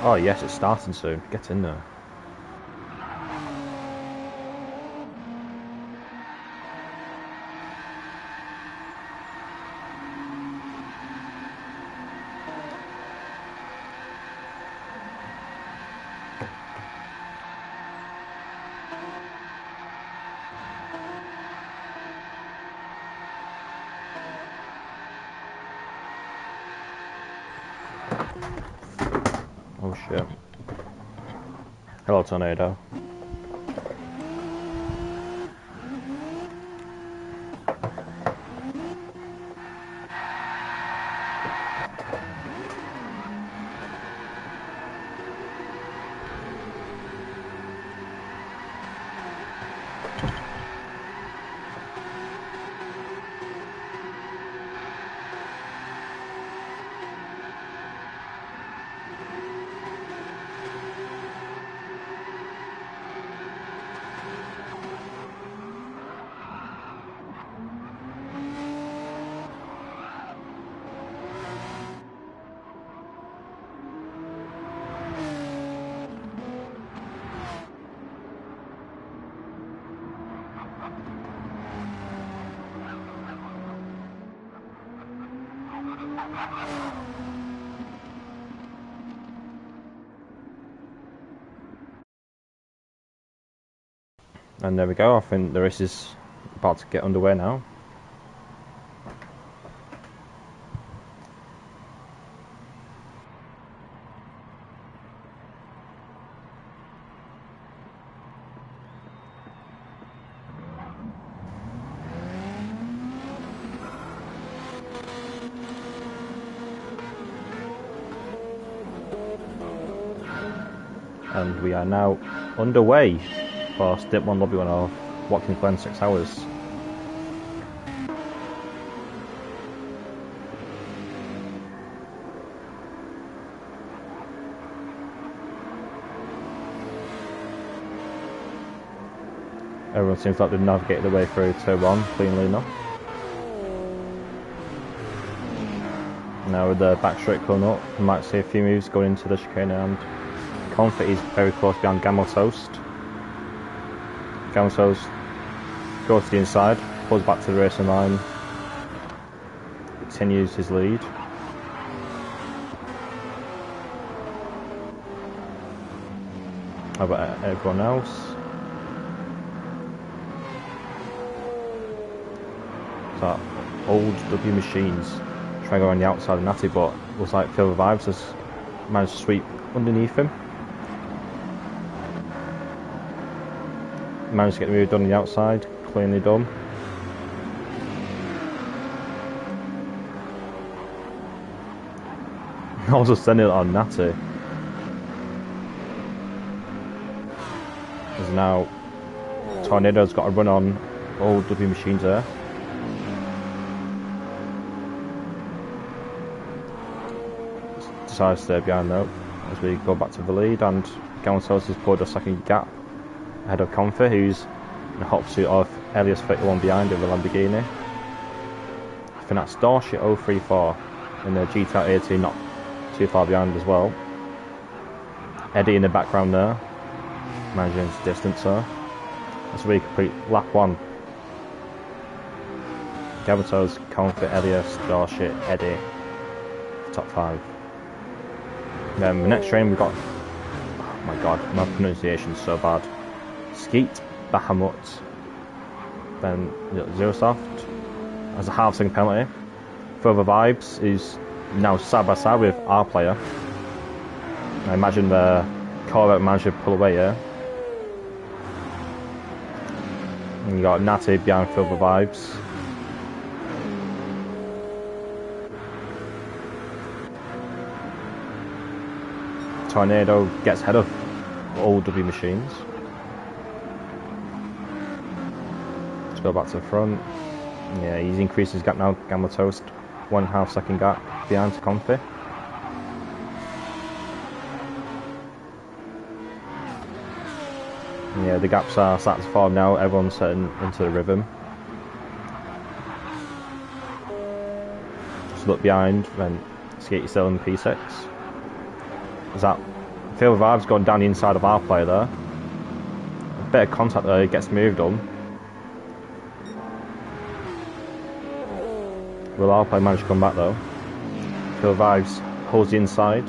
Oh yes, it's starting soon. Get in there. shit. Hello, Tornado. And there we go, I think the race is about to get underway now. And we are now underway for Stint 1 Lobby 1 of Watkins Glen 6 hours. Everyone seems like they've navigated their way through turn 1 cleanly enough. Now with the back straight coming up, you might see a few moves going into the chicane, and Comfort is very close behind Gamble Toast. Gamble Toast goes to the inside, pulls back to the racing line, continues his lead. How about everyone else? So old W machines trying to go on the outside of Natty, but looks like Phil Revives has managed to sweep underneath him. Managed to get the move done on the outside, cleanly done. Also sending it on Natty. As now Tornado's got a run on old W machines there. Decides to stay behind though as we go back to the lead, and Galantos has pulled a second gap ahead of Comfort, who's in a hot pursuit of Elias 31 behind in the Lamborghini. I think that's Dorshit 034 in the GT7 not too far behind as well. Eddie in the background there, managing his distance there. As we complete lap 1. Galantos, Comfort, Elias, Dorshit, Eddie, top 5. Then the next train we've got, oh my god, my pronunciation's so bad. Skeet Bahamut. Then Zero Soft as a half-second penalty. Further Vibes is now side by side with our player. I imagine the Corvette manager pull away here. And you got Natty behind Further Vibes. Tornado gets ahead of all W machines. Let's go back to the front. Yeah, he's increased his gap now. Gamma Toast, 1.5 second gap behind to Comfy. Yeah, the gaps are starting to form now. Everyone's setting into the rhythm. Just look behind, then Skate's still in P6. Is that Phil Revive's gone down the inside of our player there. A bit of contact there, he gets moved on. Will our player manage to come back though? Phil Revives holds the inside.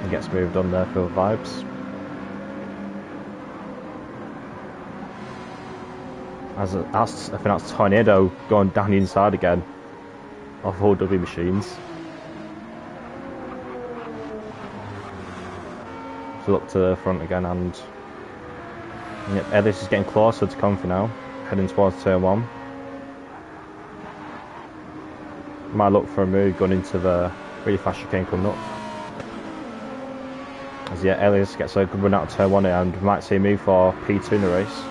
He gets moved on there, Phil Revives. I think that's Tornado going down the inside again. of OW machines. So look to the front again, and yep, Ellis is getting closer to Comfy now, heading towards turn 1. Might look for a move going into the really fast chicane coming up. As yeah, Ellis gets a good run out of turn 1 here, and we might see a move for P2 in the race.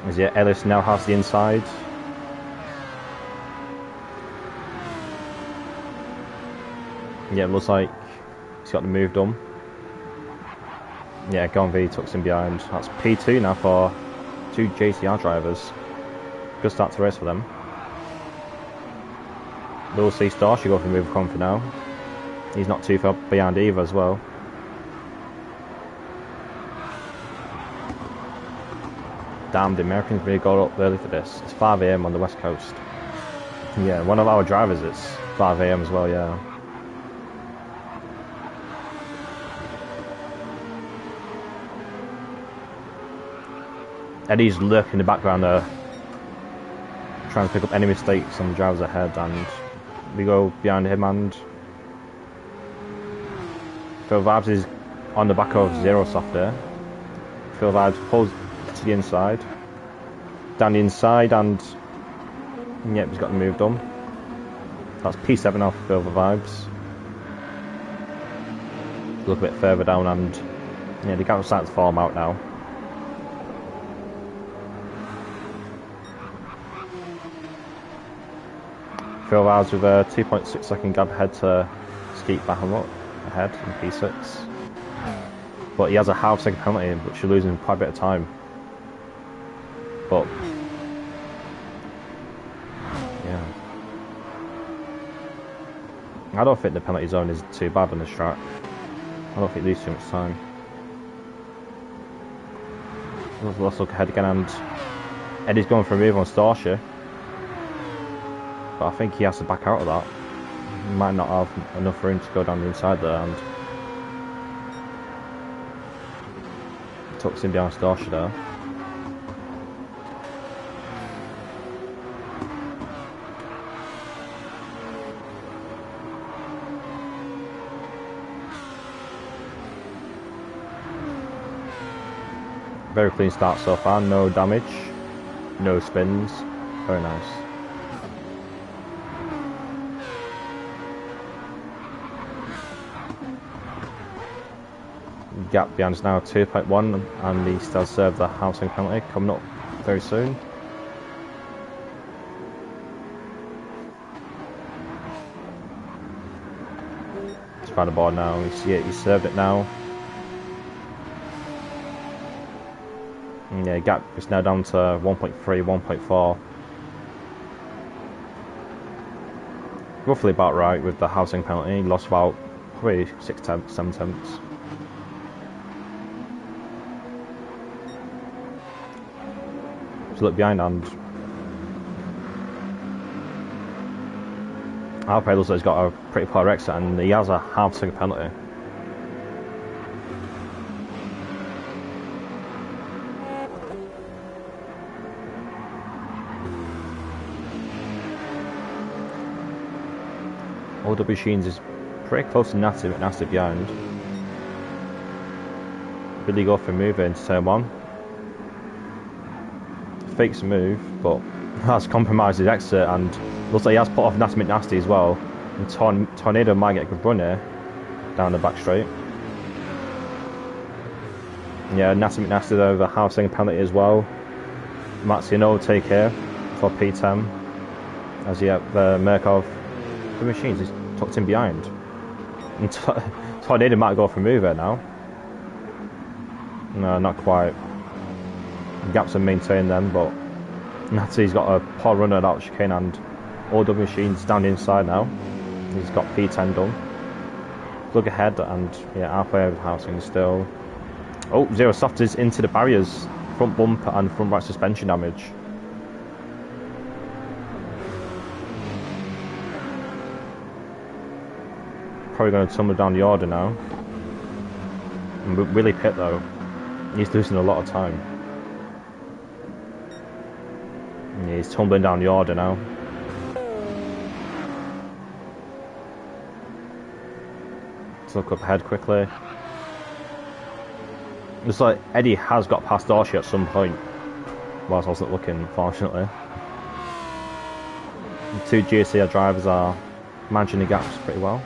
As yeah, Ellis now has the inside. Yeah, it looks like he's got the move done. Yeah, Glen tucks in behind. That's P2 now for 2 JTR drivers. Good start to the race for them. We'll see Starship go for a move Comfy now. He's not too far behind either as well. Damn, the Americans really got up early for this. It's 5 AM on the west coast. Yeah, one of our drivers, it's 5 AM as well, yeah. Eddie's lurking in the background there, trying to pick up any mistakes on the drivers ahead, and we go behind him, and Phil Vibes is on the back of Zero Soft there. Phil Vibes pulls to the inside, down the inside, and yep, he's got the move done. That's P7 off Phil Vibes. Look a bit further down, and yeah, the gap's starting to form out now. Phil Vibes with a 2.6 second gap ahead to Skeet back and up ahead in P6. But he has a half second penalty, which you're losing quite a bit of time. But yeah, I don't think the penalty zone is too bad on this track. I don't think he loses too much time. Let's look ahead again, and Eddie's going for a move on Starship. But I think he has to back out of that. He might not have enough room to go down the inside there, and tucks him down Starship there. Very clean start so far, no damage, no spins, very nice. Gap behind us now 2.1, and he still serves the housing penalty coming up very soon. He's found the board now, he's served it now. And yeah, gap is now down to 1.3, 1.4. Roughly about right with the housing penalty, lost about probably 6 tenths, 7 tenths. So look behind, and Alpay looks like he's got a pretty poor exit, and he has a half second penalty. OW Sheens is pretty close to Nasty behind. Really go for a move into turn 1. Fakes a move, but has compromised his exit, and looks like he has put off Nasty McNasty as well. And Tornado might get a good run here down the back straight. Yeah, Nasty McNasty there with a half second penalty as well. Might see an overtake here for P10, as he the Merkov the machines is tucked in behind. And Tornado might go for a move here now. No, not quite. Gaps are maintained then, but Natty's got a poor runner out of chicane, and OW Machine's down the inside now. He's got P10 done. Look ahead, and yeah, halfway over housing still. Oh, Zero Soft is into the barriers, front bump and front right suspension damage. Probably going to tumble down the order now. And Willie Pitt though, he's losing a lot of time. He's tumbling down the order now. Let's look up ahead quickly. Looks like Eddie has got past Dorsey at some point, whilst I wasn't looking, unfortunately. The two GT7 drivers are managing the gaps pretty well.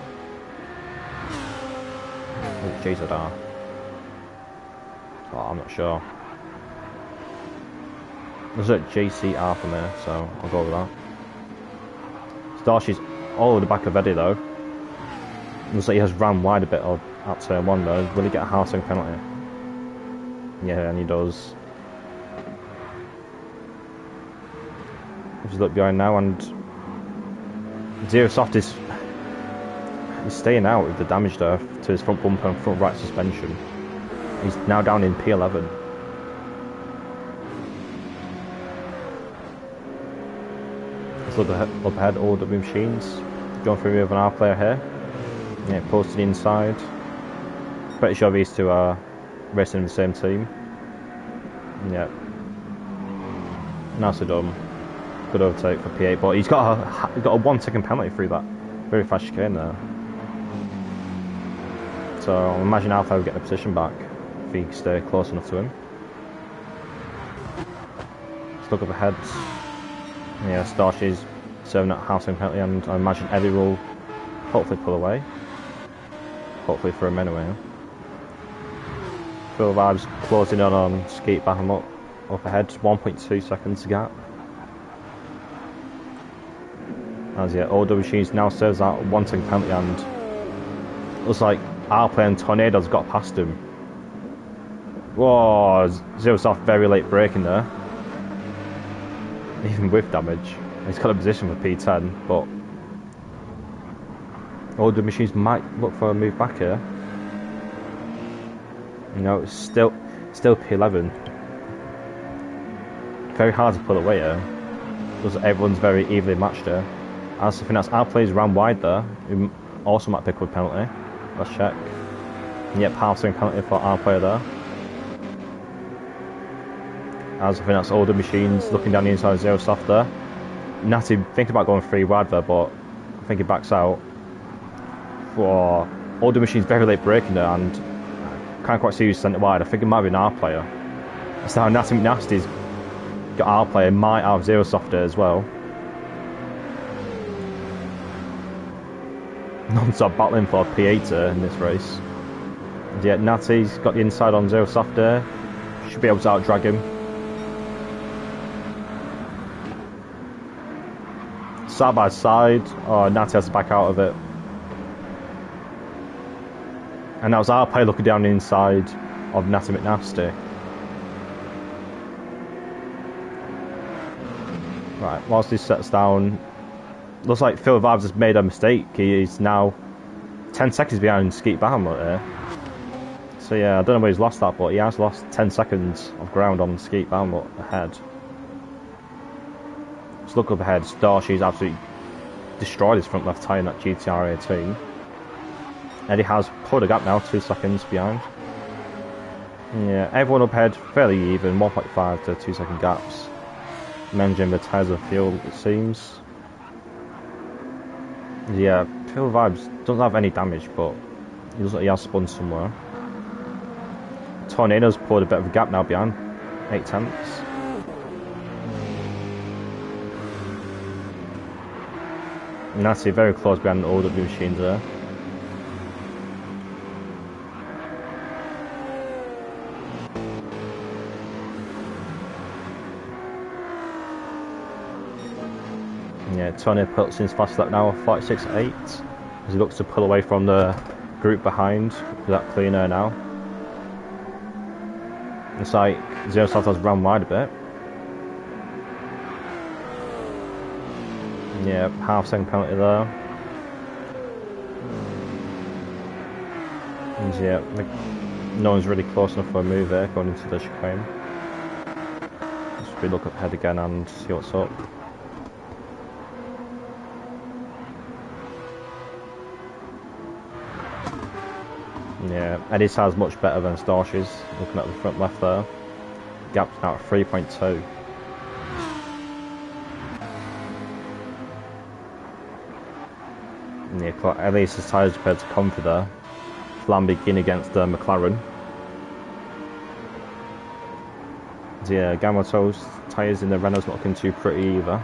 Oh, GT7R. Oh, I'm not sure. There's a GCR for me, so I'll go with that. Starshi's all over the back of Eddie though. Looks like he has ran wide a bit at turn 1 though. Will he get a housing penalty? Yeah, and he does. If you look behind now, and Zero Soft is staying out with the damage there to his front bumper and front right suspension. He's now down in P11. Let's look up ahead, all W machines. Going through with an R player here. Yeah, posted inside. Pretty sure these two are racing in the same team. Yeah. Nicely done. Good overtake for P8, but he's got a 1 second penalty through that very fast chicane there. So I imagine Alpha will get the position back if he stay close enough to him. Let's look up ahead. Yeah, Starshi's serving that housing penalty, and I imagine Eddie will hopefully pull away. Hopefully for him anyway. Phil Vibes closing in on Skeet Baham up ahead, 1.2 seconds gap. As yeah, OW Machines now serves that 1 second penalty, and looks like R-Play and Tornado's got past him. Whoa, Zero Soft very late braking there. Even with damage. He's got a position for P10, but OW Machines might look for a move back here. You know, it's still P11. Very hard to pull away here. Because everyone's very evenly matched here. I think that's R-Play's ran wide there. Who also might pick up a penalty. Let's check. Yep, half-swing penalty for R-Player there. As I think that's older machines looking down the inside of Zero Soft there. Natty thinking about going 3 wide there, but I think he backs out. For older machines very late braking there, and can't quite see who's centre wide. I think it might be an R-Player. That's how Natty McNasty's got R-Player, might have Zero Soft there as well. Non-stop battling for P8 in this race. And yeah, Natty's got the inside on Zero Soft there. Should be able to out-drag him. Side by side. Oh, Natty has to back out of it. And that was our play looking down the inside of Natty McNasty. Right, whilst he sets down, looks like Phil Vibes has made a mistake. He is now 10 seconds behind Skeet Bahamut there. So yeah, I don't know where he's lost that, but he has lost 10 seconds of ground on Skeet Bahamut ahead. Let's look up ahead. Starshi's absolutely destroyed his front left tyre in that GTR 18. Eddie has pulled a gap now, 2 seconds behind. Yeah, everyone up ahead fairly even, 1.5 to 2 second gaps. Managing the tyres of fuel, it seems. Yeah, Phil Vibes doesn't have any damage, but he looks like he has spun somewhere. Tornado's pulled a bit of a gap now behind, 8 tenths. Natty very close behind the OW machines there. Yeah, Tony puts in his fast lap now, 46.8, as he looks to pull away from the group behind with that clean air now. It's like Zero Soft has run wide a bit. Yeah, half second penalty there. And yeah, no one's really close enough for a move there going into the chicane. Let's look up ahead again and see what's up. Yeah, Eddie's has much better than Starshi's, looking at the front left there. Gap's now at 3.2. Yeah, at least his tyres prepared to comfy there. Lamborghini against the McLaren. Yeah, Gamoto's tyres in the Renault's not looking too pretty either.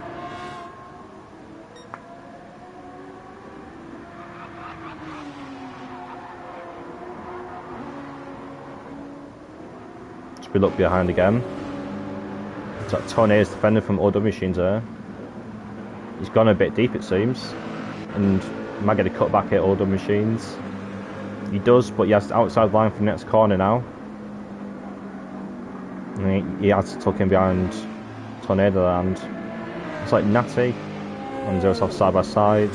So we look behind again. It's like Tornado's defending from all the machines there. He's gone a bit deep it seems. And might get a cut back at all the machines. He does, but he has the outside line for the next corner now. And he has to tuck in behind Tornado, and it's like Natty and Joseph side by side.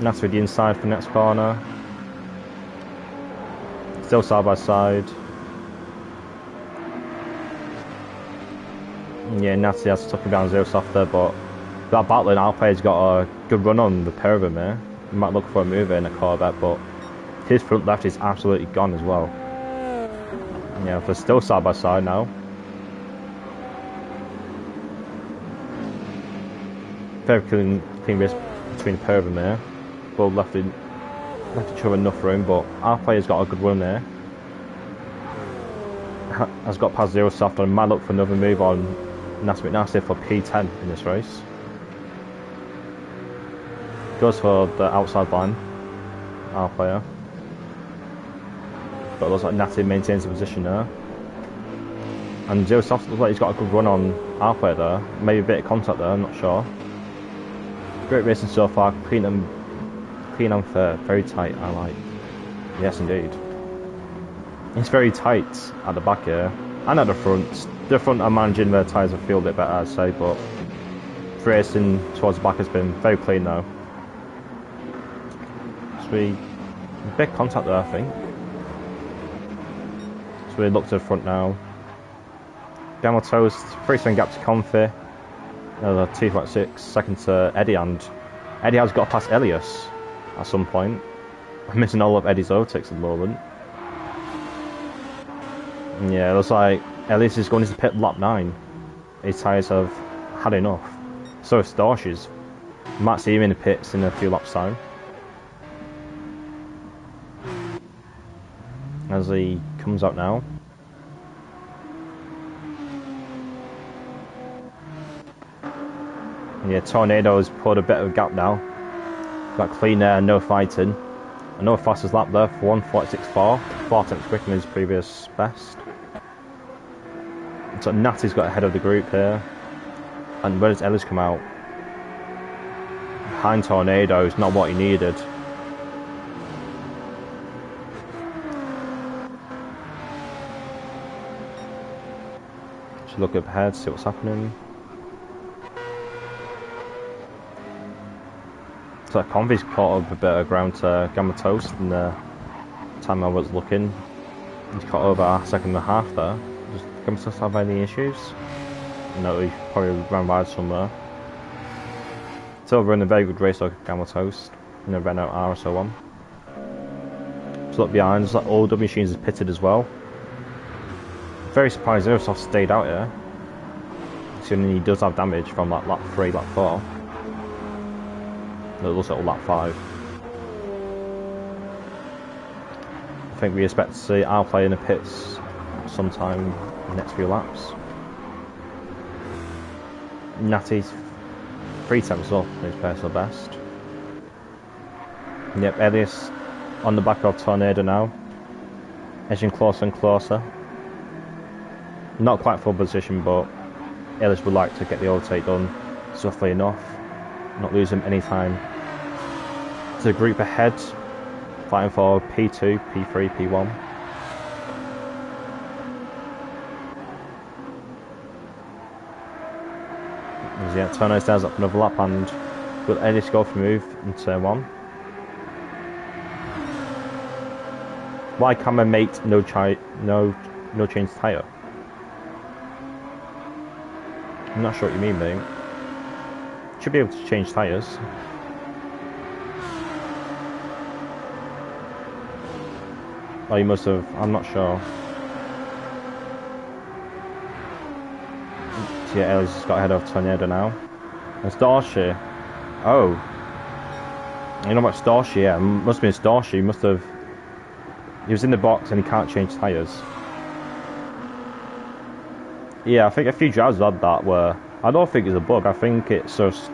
Natty with the inside for the next corner. Still side by side. Yeah, Natty has to tuck him behind Joseph there, but that battling Alpha's got a good run on the pair of them here. He might look for a move in a Corvette, but his front left is absolutely gone as well. Yeah, they're still side by side now. Very clean race between the pair of them here. Both left each other enough room, but our player's got a good run there. Has got past Zero Soft and might look for another move on Nasty McNasty for P10 in this race. Goes for the outside line, our player. But it looks like Natty maintains the position there. And Zero Soft looks like he's got a good run on our player there. Maybe a bit of contact there, I'm not sure. Great racing so far, clean and fair, very tight, I like. Yes indeed. It's very tight at the back here, and at the front. The front are managing their tyres and feel a bit better I'd say, but racing towards the back has been very clean now. So big contact there I think. So we look to the front now. Gamma Toast, 3 gap to Comfy. 2.6 second to Eddie, and Eddie has got past Elias at some point. I'm missing all of Eddie's overtakes at the moment. And yeah, it looks like Elias is going into pit lap 9. His tyres have had enough. So is Dorsch's. Might see him in the pits in a few laps time. As he comes out now. Yeah, Tornado's put a bit of a gap now. Got clean air, no fighting. Another fastest lap there for 1:46.4. 4 tenths quicker than his previous best. So Natty's got ahead of the group here. And where does Ellis come out? Behind Tornado is not what he needed. Should look up ahead, see what's happening. So Convy's caught up a bit of ground to Gamma Toast in the time I was looking. He's caught over a second and a half there. Does Gamma Toast have any issues? No, he probably ran wide somewhere. Still running a very good race like Gamma Toast in a Renault R or so on. So look behind, there's like all the machines is pitted as well. Very surprised Aerosoft stayed out here. Considering he does have damage from like lap 3, lap 4. It looks like lap 5. I think we expect to see our player in the pits sometime in the next few laps. Natty's 3 tenths up in his personal best. Yep, Elias on the back of Tornado now. Edging closer and closer. Not quite full position, but Elias would like to get the overtake done swiftly enough. Not lose him any time. To the group ahead, fighting for P2, P3, P1. Yeah, Turner stands up for another lap, and will Elias go for move in turn 1? Why can my mate no change tyre? I'm not sure what you mean, mate. Should be able to change tyres. Oh, you must have. I'm not sure. So yeah, Elias has got ahead of Tornado now. It's Darcy. Oh. You know about Starship? Yeah, must have been Starship. He must have. He was in the box and he can't change tyres. Yeah, I think a few drivers had that where I don't think it's a bug. I think it's just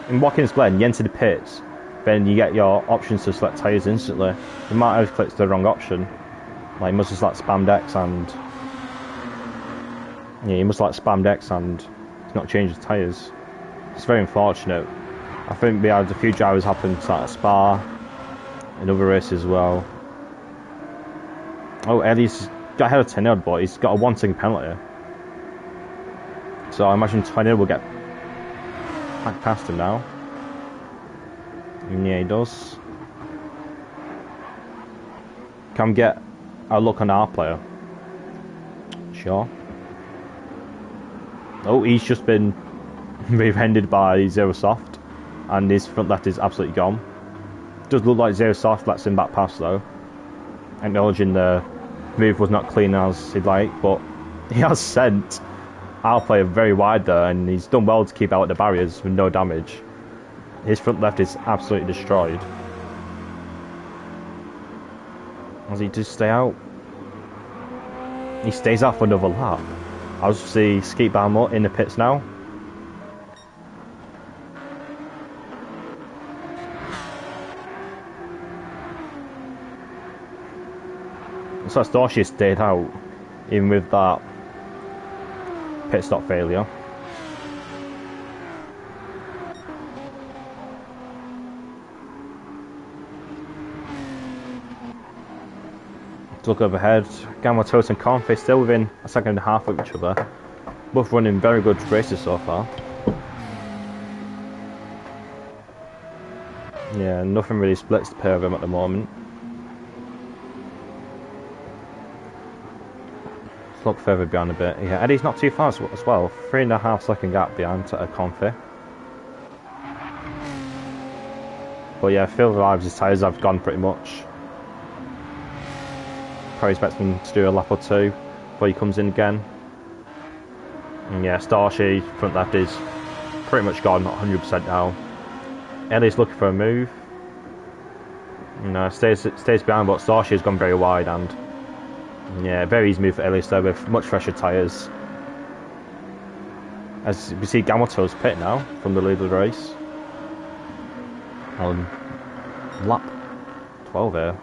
in Watkins Glen, you enter the pits, then you get your options to select tyres instantly. You might have clicked the wrong option. Like, you must have like spammed X and yeah, you must like spammed X and it's not changed the tyres. It's very unfortunate. I think we had a few drivers happen to at Spa and other races as well. Oh, Eddie's got ahead of Tornado, but he's got a 1-second penalty. So I imagine Tornado will get back past him now. And yeah, he does. Can we get a look on our player? Sure. Oh, he's just been rear-ended by Zero Soft, and his front left is absolutely gone. Does look like Zero Soft lets him back pass though, acknowledging the move was not clean as he'd like, but he has sent our player very wide there, and he's done well to keep out the barriers with no damage. His front left is absolutely destroyed. Does he just stay out? He stays out for another lap. I'll see Skeet Barmore in the pits now. So Starship stayed out, even with that pit stop failure. To look overhead, Gamma Toast and Confe still within a second and a half of each other. Both running very good races so far. Yeah, nothing really splits the pair of them at the moment. Let's look further behind a bit. Yeah, Eddie's not too far as well. 3.5 second gap behind Confe. But yeah, Phil Rives' tyres have gone pretty much. Probably expects him to do a lap or two before he comes in again. And yeah, Starship front left is pretty much gone, not 100% now. Ellie's looking for a move. No, stays behind, but Starship's gone very wide, and yeah, very easy move for Ellis there with much fresher tyres. As we see, Gamoto's pit now from the lead of the race on lap 12 here.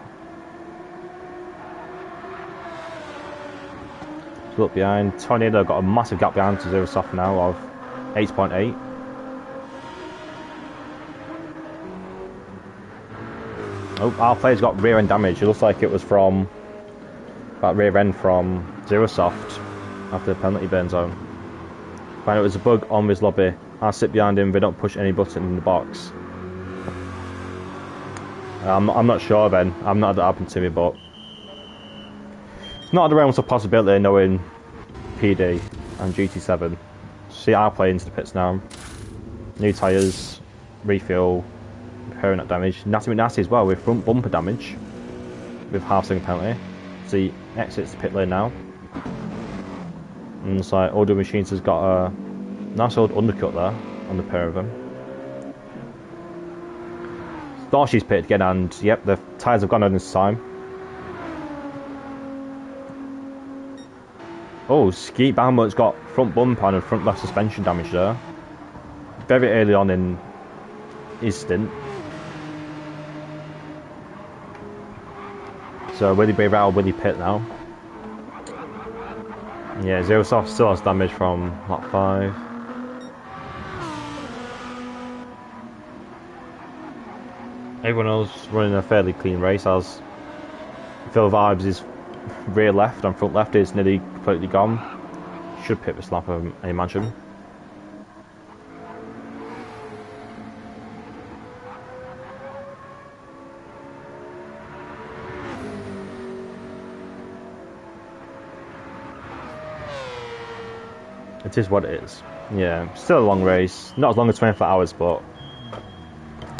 Look behind, Tornado got a massive gap behind to Zero Soft now of 8.8. Oh, our player's got rear end damage. It looks like it was from that rear end from Zero Soft after the penalty burn zone. Find out it was a bug on his lobby. I'll sit behind him, they don't push any button in the box. I'm not sure then. I'm not had that happen to me, but it's not out of the realms of possibility knowing PD and GT7. See our play into the pits now. New tyres, refuel, repairing that damage. Natty McNasty as well with front bumper damage with half-second penalty. So he exits the pit lane now. And it's like Audio Machines has got a nice old undercut there on the pair of them. Starship's pit again, and yep, the tyres have gone on this time. Oh, Skeet Baumer's got front bumper and front left suspension damage there. Very early on in his stint. So will he be around, will he pit now? Yeah, Zero Soft still has damage from lap 5. Everyone else running a fairly clean race as Phil Vibes is rear left and front left is nearly completely gone. Should pit this lap, I imagine. It is what it is. Yeah, still a long race. Not as long as 24 hours, but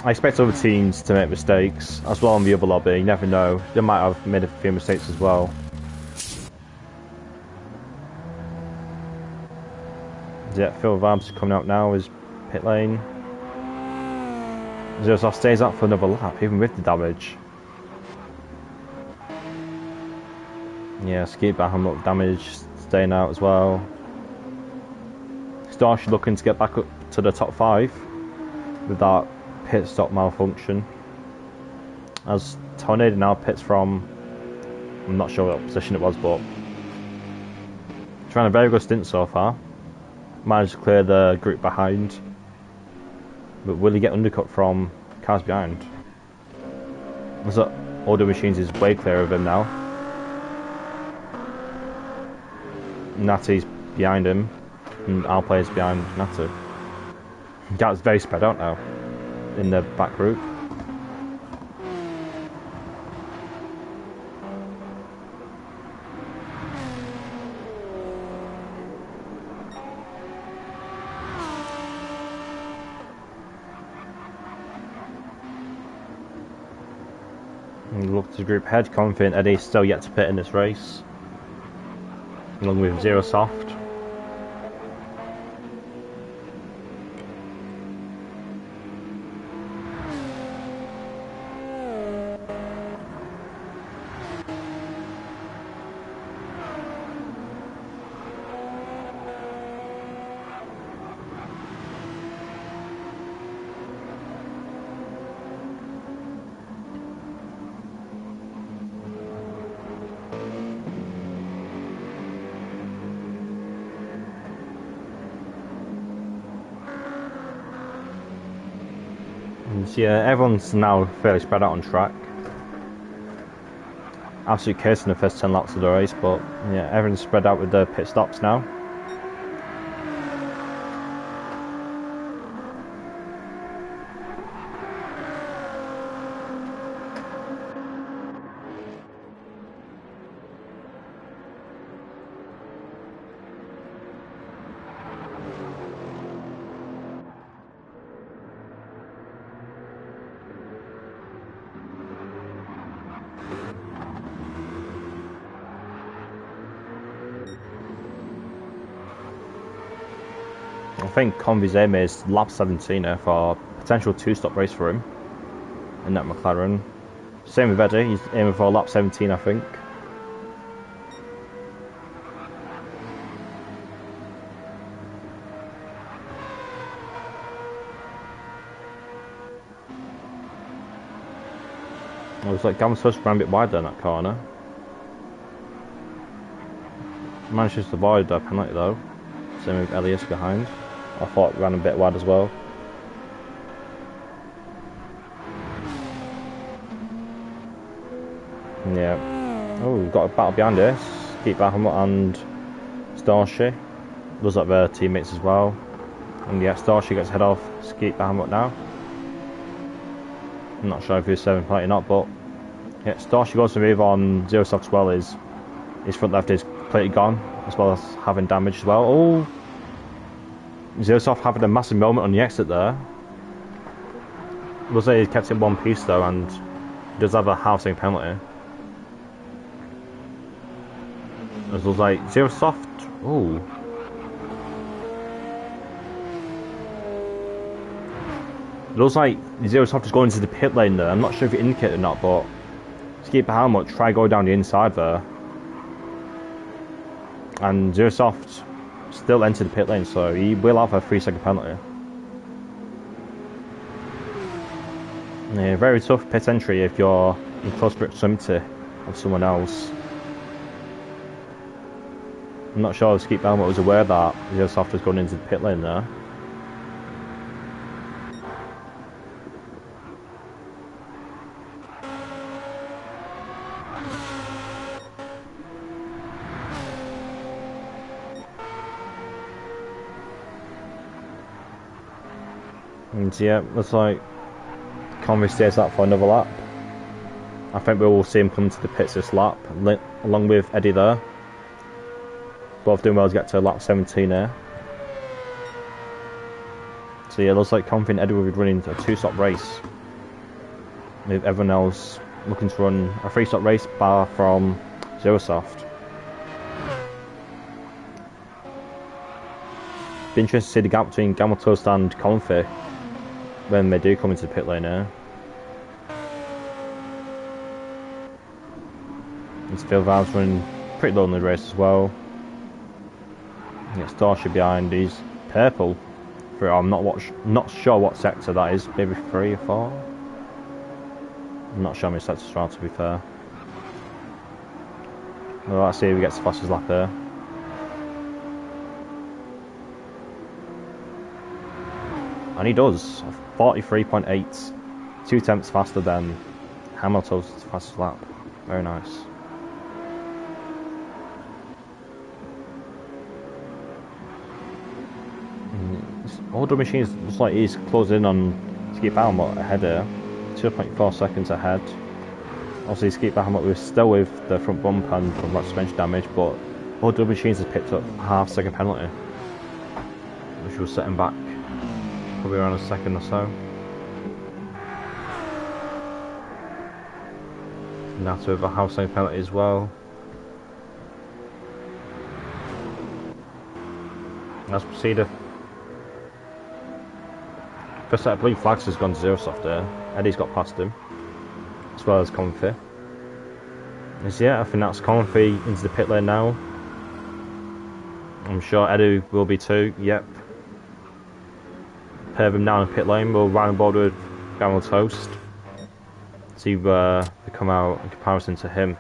I expect other teams to make mistakes as well on the other lobby. You never know. They might have made a few mistakes as well. Yeah, Phil Vibes coming out now is pit lane. Zero Soft stays out for another lap, even with the damage. Yeah, Skeet Baham up damage, staying out as well. Starship looking to get back up to the top 5 with that pit stop malfunction. As Tornado now pits from, I'm not sure what position it was, but trying a very good stint so far. Managed to clear the group behind, but will he get undercut from cars behind? Looks like Auto Machines is way clear of him now. Natty's behind him, and our player's behind Natty. Gap's very spread out now in the back group. Look to the group head, confident Eddie's still yet to pit in this race, along with Zero Soft. So yeah, everyone's now fairly spread out on track. Absolute chaos in the first 10 laps of the race, but yeah, everyone's spread out with the pit stops now. I think Convy's aim is lap 17 here for a potential 2-stop race for him in that McLaren. Same with Eddie, he's aiming for lap 17 I think. It was like Gavin's supposed to run a bit wider in that corner. Manages to avoid the penalty though. Same with Elias behind. I thought it ran a bit wide as well. Yeah. Oh, we've got a battle behind us. Keep Baham and Starship. Looks like their teammates as well. And yeah, Starship gets head off Skeet Baham now. I'm not sure if he's 7 penalty or not, but yeah, Starship goes to move on. Zero Soft as well is his front left is completely gone, as well as having damage as well. Oh, Zero Soft having a massive moment on the exit there. Looks like he's kept it in one piece though, and he does have a half-second penalty. It looks like Zero Soft. Oh. It looks like Zero Soft is going into the pit lane there. I'm not sure if it indicated or not, but to keep the helmet, try go down the inside there. And Zero Soft still entered the pit lane, so he will have a 3-second penalty. Yeah, very tough pit entry if you're in close proximity of someone else. I'm not sure if Skeet Belmont was aware that Zero Soft was going into the pit lane there. And yeah, looks like Conway stays up for another lap. I think we will see him come to the pits this lap, along with Eddie there. Both doing well to get to lap 17 here. So yeah, looks like Conway and Eddie will be running a 2-stop race, with everyone else looking to run a 3-stop race bar from Zero Soft. Be interested to see the gap between Gameltoast and Conway when they do come into the pit lane here. It's Phil Vibes running pretty low in the race as well. It's Starship behind. He's purple. I'm not sure what sector that is. Maybe 3 or 4. I'm not sure how many sectors there are, to be fair. Well, let's see if he gets the fastest lap here. And he does. 43.8. 2 tenths faster than Hamilton's fastest lap. Very nice. Older machines looks like he's closing in on Skeet Bahamut ahead here. 2.4 seconds ahead. Obviously Skeet Bahamut was still with the front bump and from suspension damage, but Older machines has picked up a half-second penalty, which will set him back probably around a second or so. Now to have a half-second penalty as well. Let's proceed. First set of blue flags has gone to 0 soft there. Eddie's got past him, as well as Comfy. Yeah, I think that's Comfy into the pit lane now. I'm sure Eddie will be too. Yep. Pair of them now in the pit lane. We'll ride on board with Gamble Toast. See where they come out in comparison to him.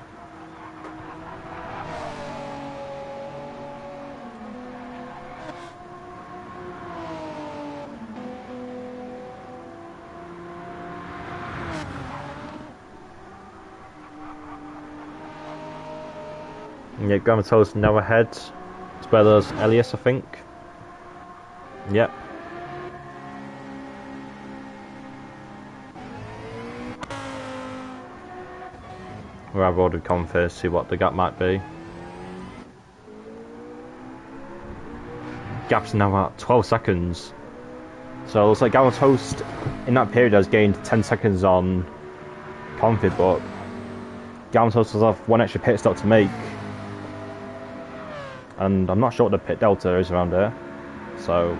Yeah, Gramato's now ahead, as well as Elias, I think. Yep. I've ordered Comfy, see what the gap might be. Gap's now at 12 seconds. So it looks like Gramato's in that period has gained 10 seconds on Comfy, but Gramato's will have one extra pit stop to make. And I'm not sure what the pit delta is around here, so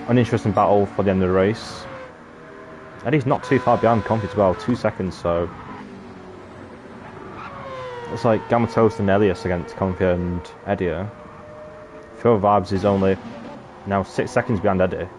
an interesting battle for the end of the race. Eddie's not too far behind Comfy as well, 2 seconds, so looks like Gamma Toast and Elias against Comfy and Eddie. Phil Vibes is only now 6 seconds behind Eddie.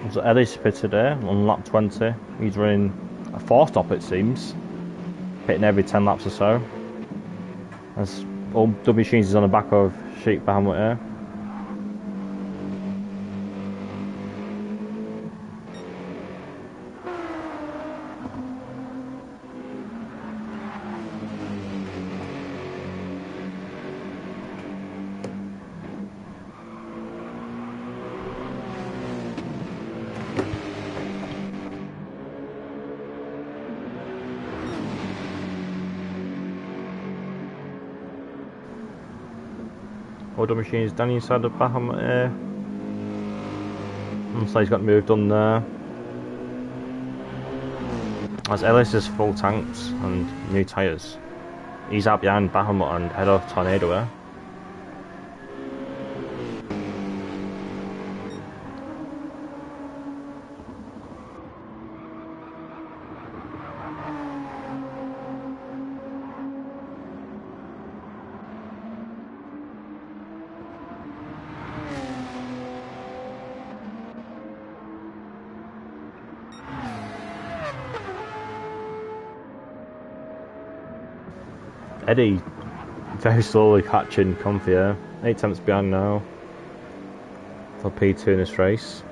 So Ellie's pitted there on lap 20. He's running a 4-stop, it seems. Pitting every 10 laps or so. As all W Machines is on the back of Sheik behind here. Order Machines down inside the Bahamut here. Looks like he's got moved on there. As Ellis is full tanks and new tyres. He's out behind Bahamut and head off Tornado here. Eddie very slowly catching Comfy here. 8 tenths behind now for P2 in this race.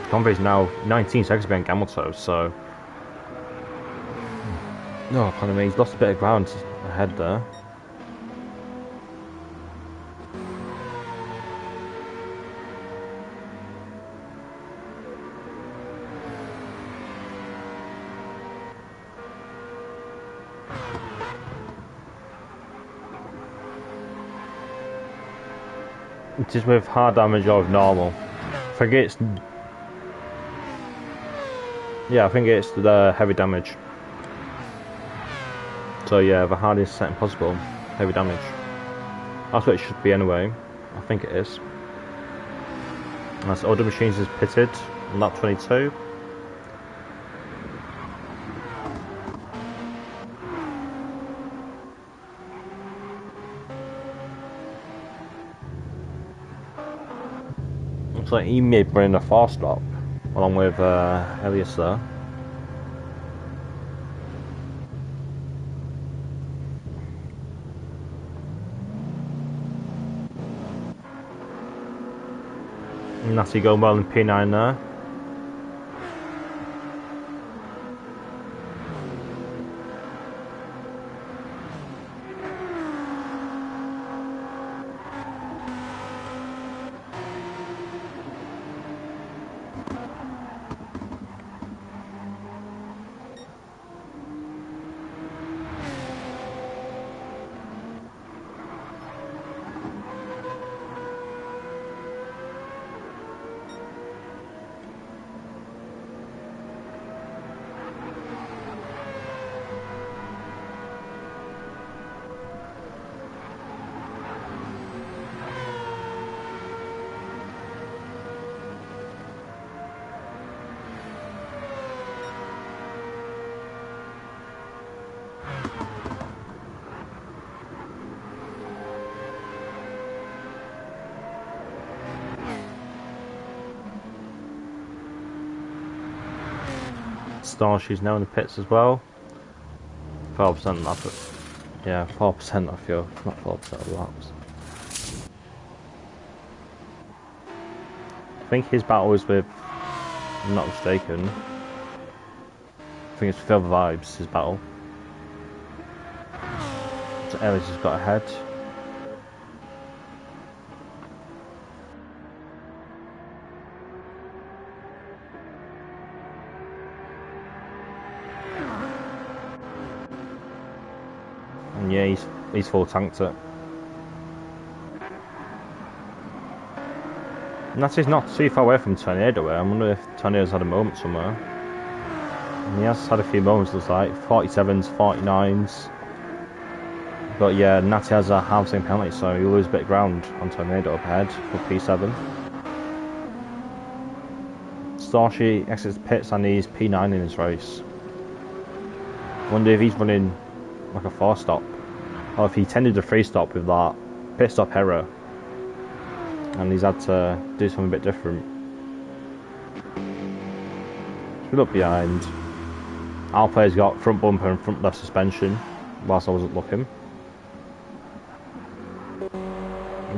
Comfy's now 19 seconds behind Gameltoe, so no, pardon me, he's lost a bit of ground ahead there. It is with hard damage or normal. I think it's the heavy damage. So yeah, the hardest setting possible, heavy damage. That's what it should be anyway. I think it is. That's Order Machines is pitted on lap 22. Looks like he may bring a 4-stop along with Elias there. Natty going well in P9 there. Starshi's now in the pits as well. 4% lap. Yeah, 4% off your, not 4% of laps. I think his battle is with, if I'm not mistaken, I think it's with Other Vibes, his battle. So Ellis has got ahead. And yeah, he's full tanked it. And that is not too far away from Tornado. I wonder if Tornado's had a moment somewhere. And he has had a few moments, looks like 47s, 49s. But yeah, Natty has a half-second penalty, so he'll lose a bit of ground on Tornado up ahead for P7. Starship exits pits and he's P9 in his race. Wonder if he's running like a 4-stop. or if he tended to free stop with that pit stop error, and he's had to do something a bit different. So we look behind. Alpha's got front bumper and front left suspension, whilst I wasn't looking.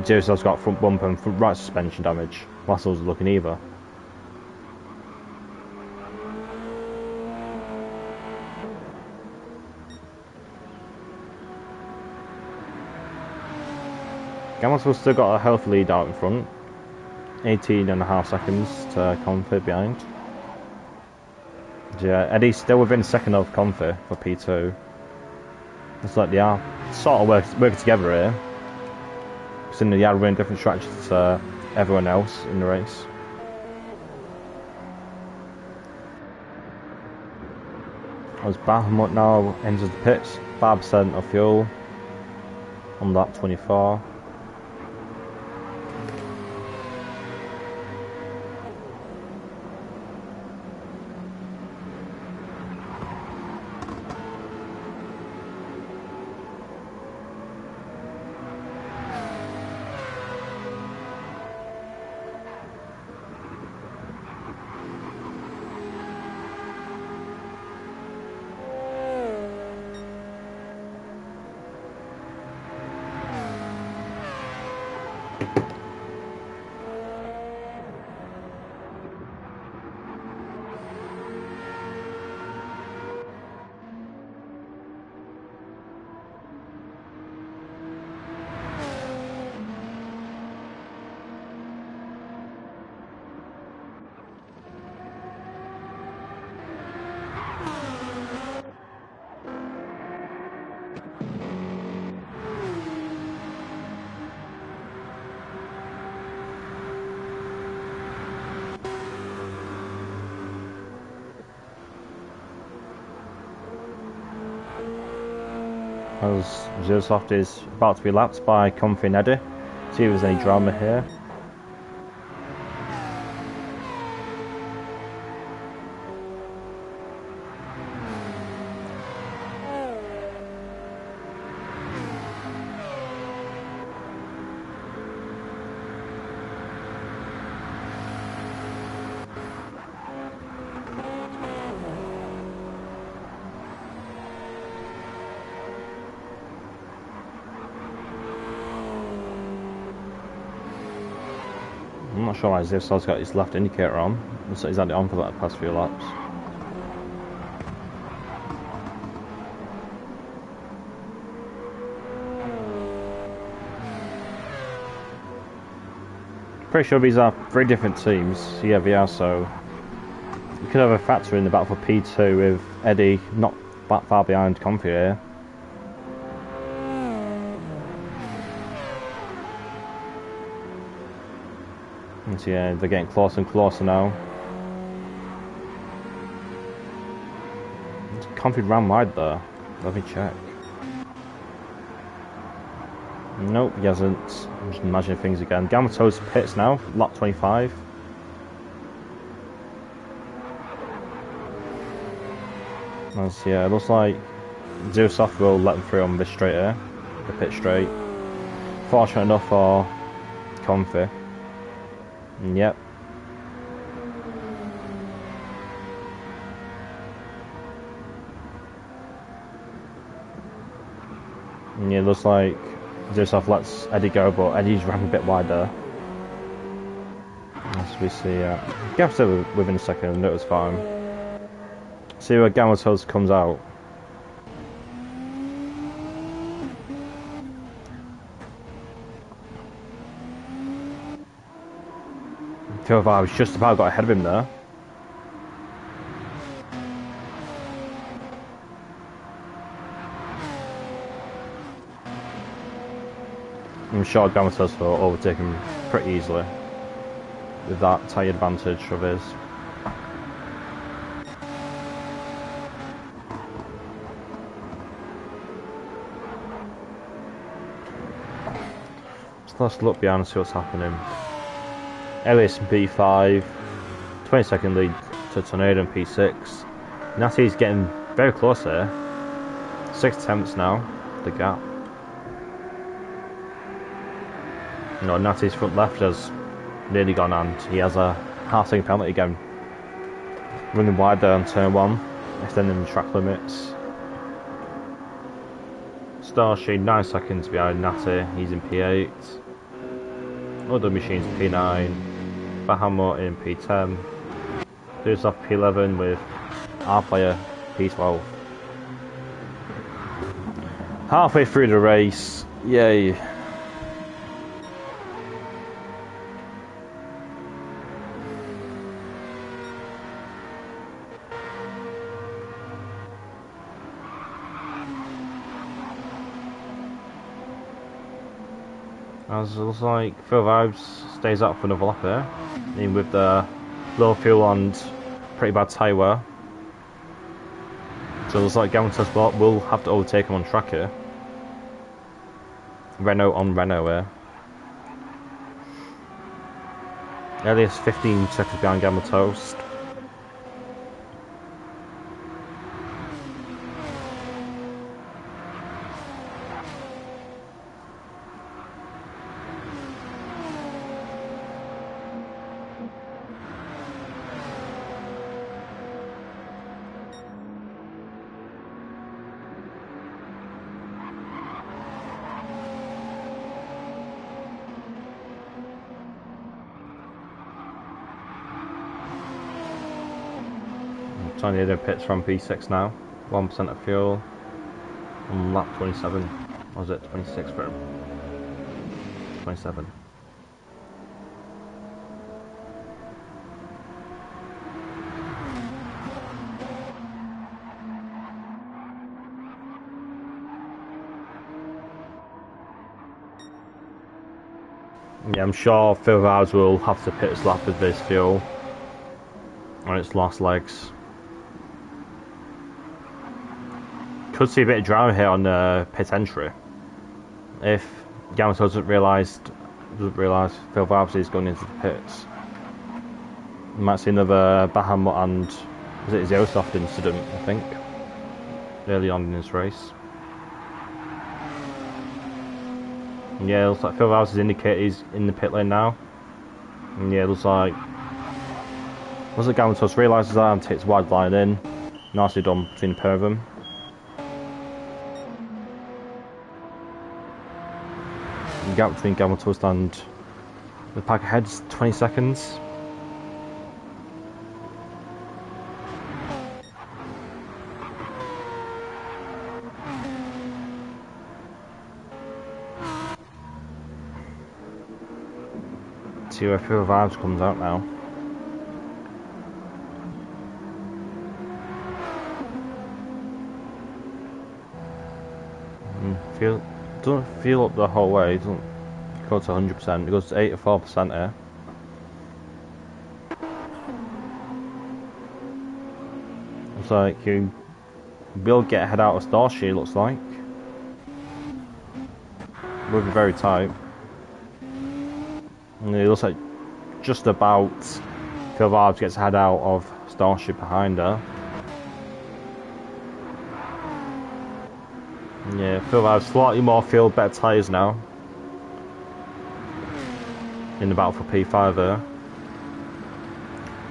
Javisov's got front bumper and front right suspension damage, whilst I wasn't looking either. Gamilton's still got a healthy lead out in front. 18.5 seconds to Confi behind. Yeah, Eddie's still within second of Confi for P2. It's like they are sort of working together here. Because they are running different strategies to everyone else in the race. As Bahamut now enters the pits, 5% of fuel on lap 24. As Zersoft is about to be lapped by Comfy and Eddie. See if there's any drama here. I'm not sure why Zivsov's got his left indicator on. Looks like he's had it on for the past few laps. Pretty sure these are three different teams. Yeah, they are, so you could have a factor in the battle for P2 with Eddie not that far behind Comfy here. And so, yeah, they're getting closer and closer now. Comfy ran wide there. Let me check. Nope, he hasn't. I'm just imagining things again. Gamato's pits now, lap 25. As, yeah, it looks like Zersoft will let them through on this straight here, the pit straight. Fortunate enough for Comfy. Yep. And yeah, it looks like Zersoft lets Eddie go, but Eddie's ran a bit wider. As we see, Gav said within a second, it was fine. See where Gamatos comes out. I feel like I was just about got ahead of him there. I'm sure Gamatos will overtake him pretty easily with that tyre advantage of his. So let's look behind and see what's happening. Ellis in P5, 20-second lead to Tornado in P6. Natty's getting very close here. 6 attempts now, the gap. You know, Natty's front left has nearly gone, and he has a half-second penalty again. Running wide there on turn 1, extending the track limits. Starshade 9 seconds behind Natty, he's in P8. Other machines P9. Bahamut in P10. There's off P11 with our player P12. Halfway through the race, yay. As it looks like Phil Vibes stays up for another lap there, even with the low fuel and pretty bad tyre wear. So it looks like Gavin Sport will have to overtake him on track here. Renault on Renault here. Elias 15 seconds behind Gamma Toast. Trying to hit pits from P6 now. 1% of fuel on lap 27. Or was it 26 for him? 27. Yeah, I'm sure Phil Vowes will have to pit his lap with this fuel on its last legs. Could see a bit of drama here on pit entry if Yamato doesn't realise Phil Vibes is going into the pits. You might see another Bahamut and was it Zerosoft incident, I think, early on in this race. And yeah, it looks like Phil Vibes has indicated he's in the pit lane now. And yeah, it looks like Yamato realises that and takes wide line in. Nicely done between the pair of them. The gap between Gamma Toast and the pack ahead is 20 seconds. See where Phil Vibes comes out now. Doesn't feel up the whole way, it doesn't go to 100%, it goes to 84% here. Looks like you will get a head out of Starship, looks like. Will be very tight. And it looks like just about Phil Vibes gets a head out of Starship behind her. Yeah, Phil Vibes slightly more fuel, better tyres now. In the battle for P5 there.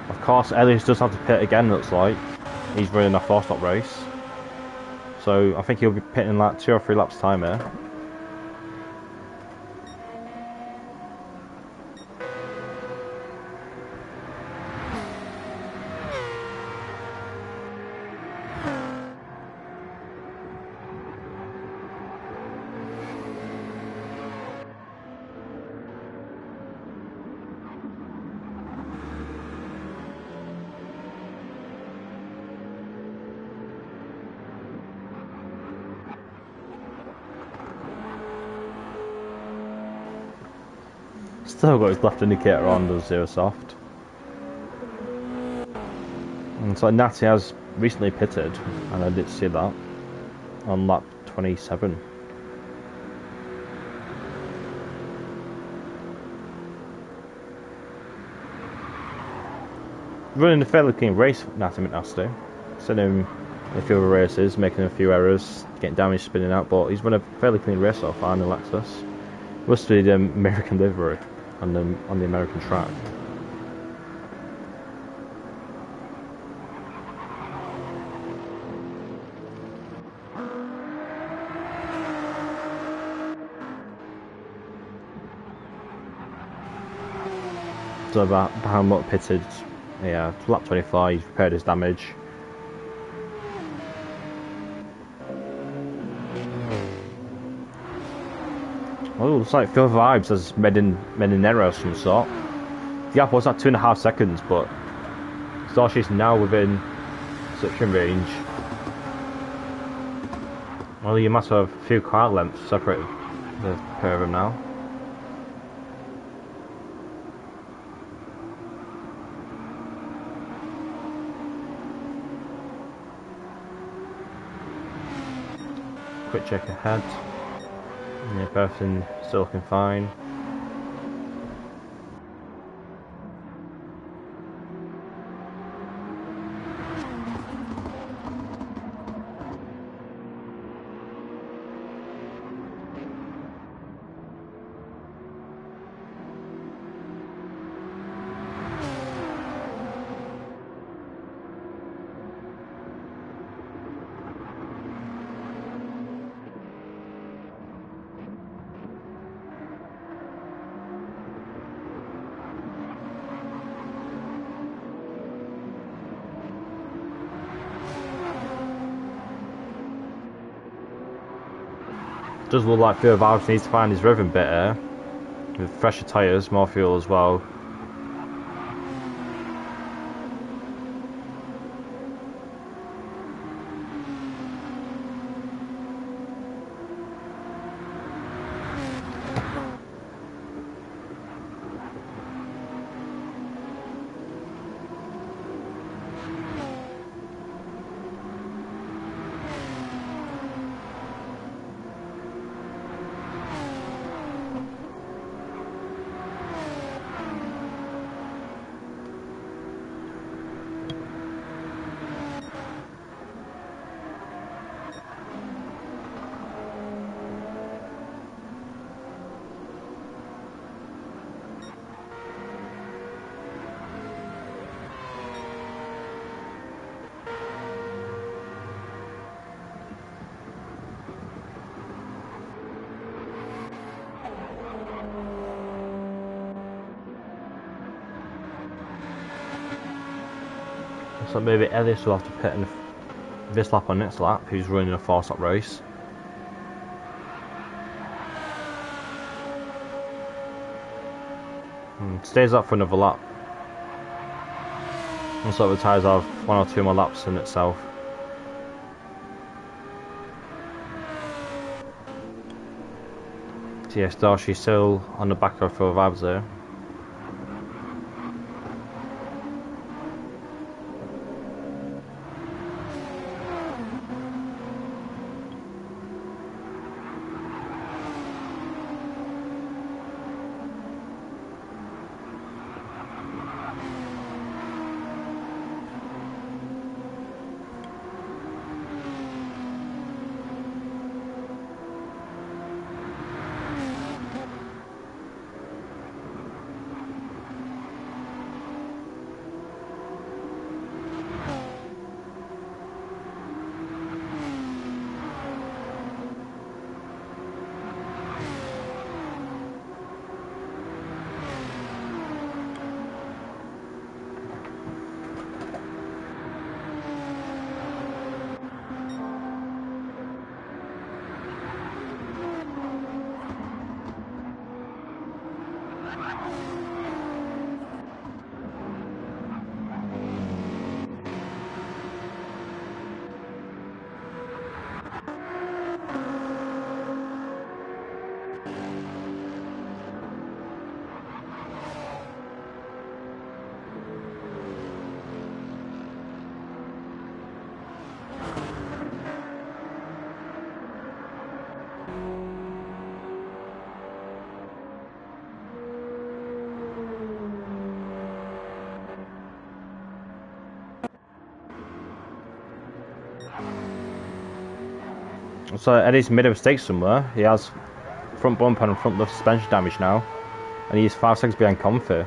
Of course, Elias does have to pit again, looks like. He's running a 4-stop race. So I think he'll be pitting like 2 or 3 laps time here. Still got his left indicator on, does Zerosoft. And so Natty has recently pitted, and I did see that, on lap 27. Running a fairly clean race, Natty McNasty. Seen him in a few other races, making a few errors, getting damage, spinning out, but he's run a fairly clean race so far in the Lexus. Must be the American livery on the American track. So behind what pitted, yeah, lap 24, he's repaired his damage. Oh, looks like Phil Vibes has made an error of some sort. The gap was at 2.5 seconds, but Starshi's now within suction range. Well, you must have a few car lengths separate the pair of them now. Quick check ahead. Yeah, everything still looking fine. Does look like Phil Vibes needs to find his rhythm better, with fresher tyres, more fuel as well. So maybe Ellis will have to pit in this lap on next lap, who's running a 4-stop race. Stays up for another lap. And so the tyres have 1 or 2 more laps in itself. So yeah, Starshi's still on the back of Phil Vibes there. So Eddie's made a mistake somewhere. He has front bumper and front left suspension damage now, and he's 5 seconds behind Comfy.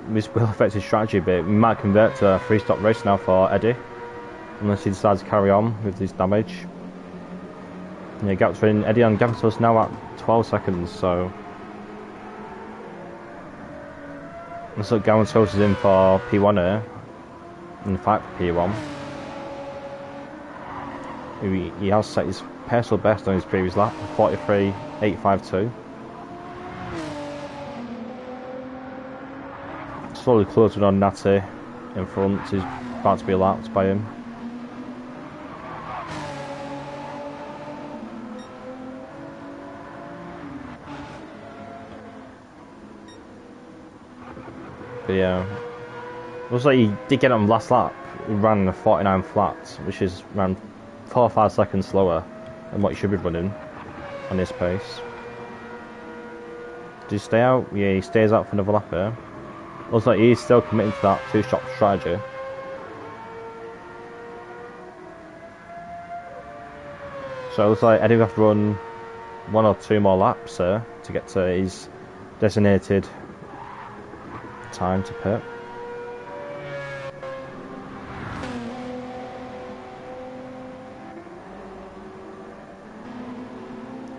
This will affect his strategy a bit. We might convert to a 3-stop race now for Eddie, unless he decides to carry on with this damage. Yeah, gap between Eddie and Gavito's now at 12 seconds, so looks like Gavito's is in for P1 here, in the fight for P1. He has set his personal best on his previous lap, 43.852. Slowly closing on Natty in front. He's about to be lapped by him. But yeah, looks like he did get on last lap. He ran a 49 flat, which is around 4 or 5 seconds slower than what he should be running on this pace. Does he stay out? Yeah, he stays out for another lap here. Looks like he's still committing to that 2-stop strategy. So it looks like Eddie will have to run 1 or 2 more laps here to get to his designated time to pit.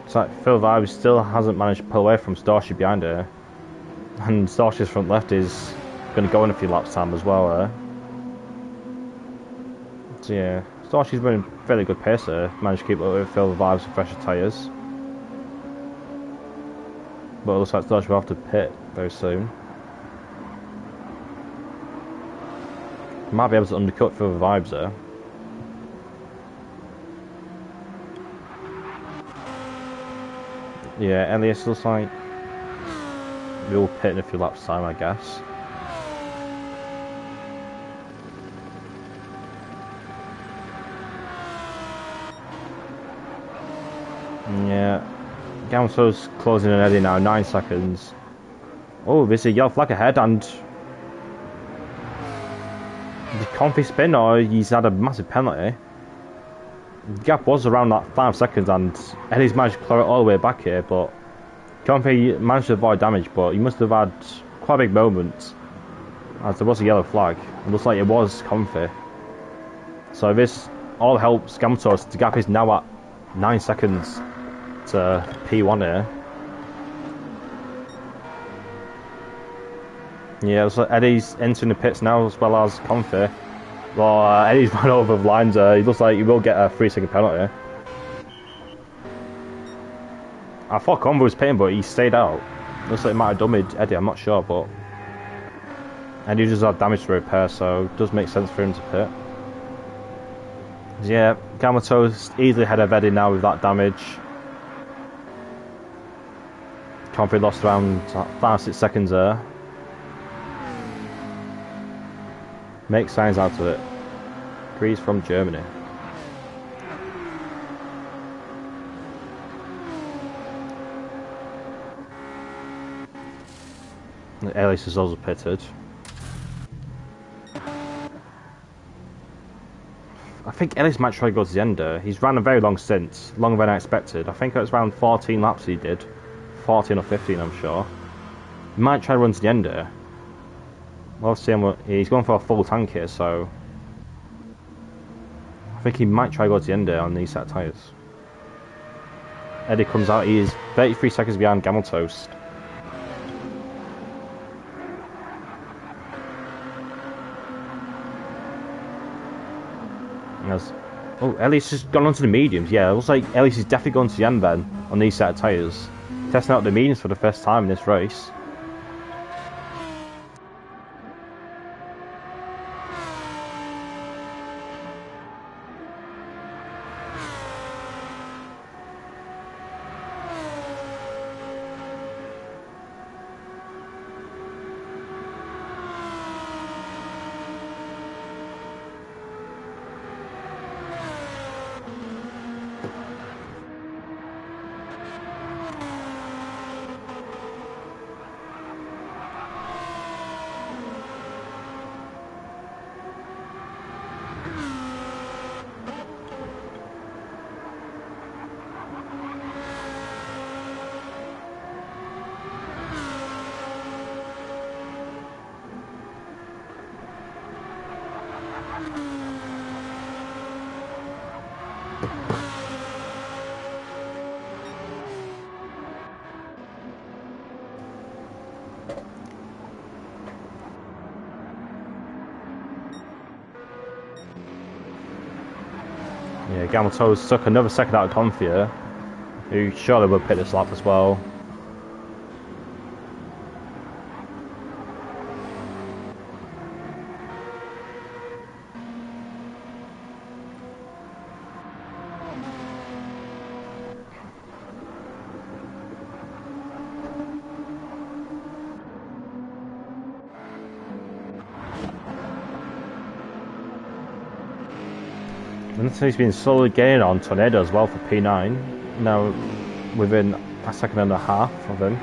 It's like Phil Vibes still hasn't managed to pull away from Storchy behind her. And Storchy's front left is going to go in a few laps time as well. So yeah, Storchy's running fairly good pace there. Managed to keep up with Phil Vibes and fresher tyres. But it looks like Storchy will have to pit very soon. He might be able to undercut Phil Vibes there. Yeah, Elias looks like we'll pit in a few laps time, I guess. Yeah, Gamso's closing in Eddie now, 9 seconds. Oh, there's a yellow flag ahead, and the Comfy spin, or he's had a massive penalty. The gap was around that 5 seconds, and Eddie's managed to clear it all the way back here, but Comfy managed to avoid damage, but he must have had quite a big moment, as there was a yellow flag. It looks like it was Comfy. So this all helps Gamtos. The gap is now at 9 seconds to P1 here. Yeah, looks like Eddie's entering the pits now as well as Comfy. Well, Eddie's run over the lines. He looks like he will get a 3-second penalty. I thought Comfy was pitting, but he stayed out. Looks like it might have damaged Eddie, I'm not sure, but Eddie just had damage to repair, so it does make sense for him to pit. Yeah, Gamato's easily ahead of Eddie now with that damage. Comfy lost around 5-6 seconds there. Make signs out of it. Grease from Germany. Elias is also pitted. I think Elias might try to go to the end there. He's ran a very long stint, longer than I expected. I think it was around 14 laps he did. 14 or 15, I'm sure. He might try to run to the end there. We'll see him. He's going for a full tank here, so I think he might try to go to the end there on these set of tyres. Eddie comes out. He is 33 seconds behind Gamel Toast. Oh, Elias has gone onto the mediums. Yeah, it looks like Elias is definitely going to the end then on these set of tyres. Testing out the mediums for the first time in this race. Yeah, Gamelto's took another second out of Confia, who surely will pick this lap as well. And he's been slowly gaining on Tornado as well for P9. Now within a second and a half of him.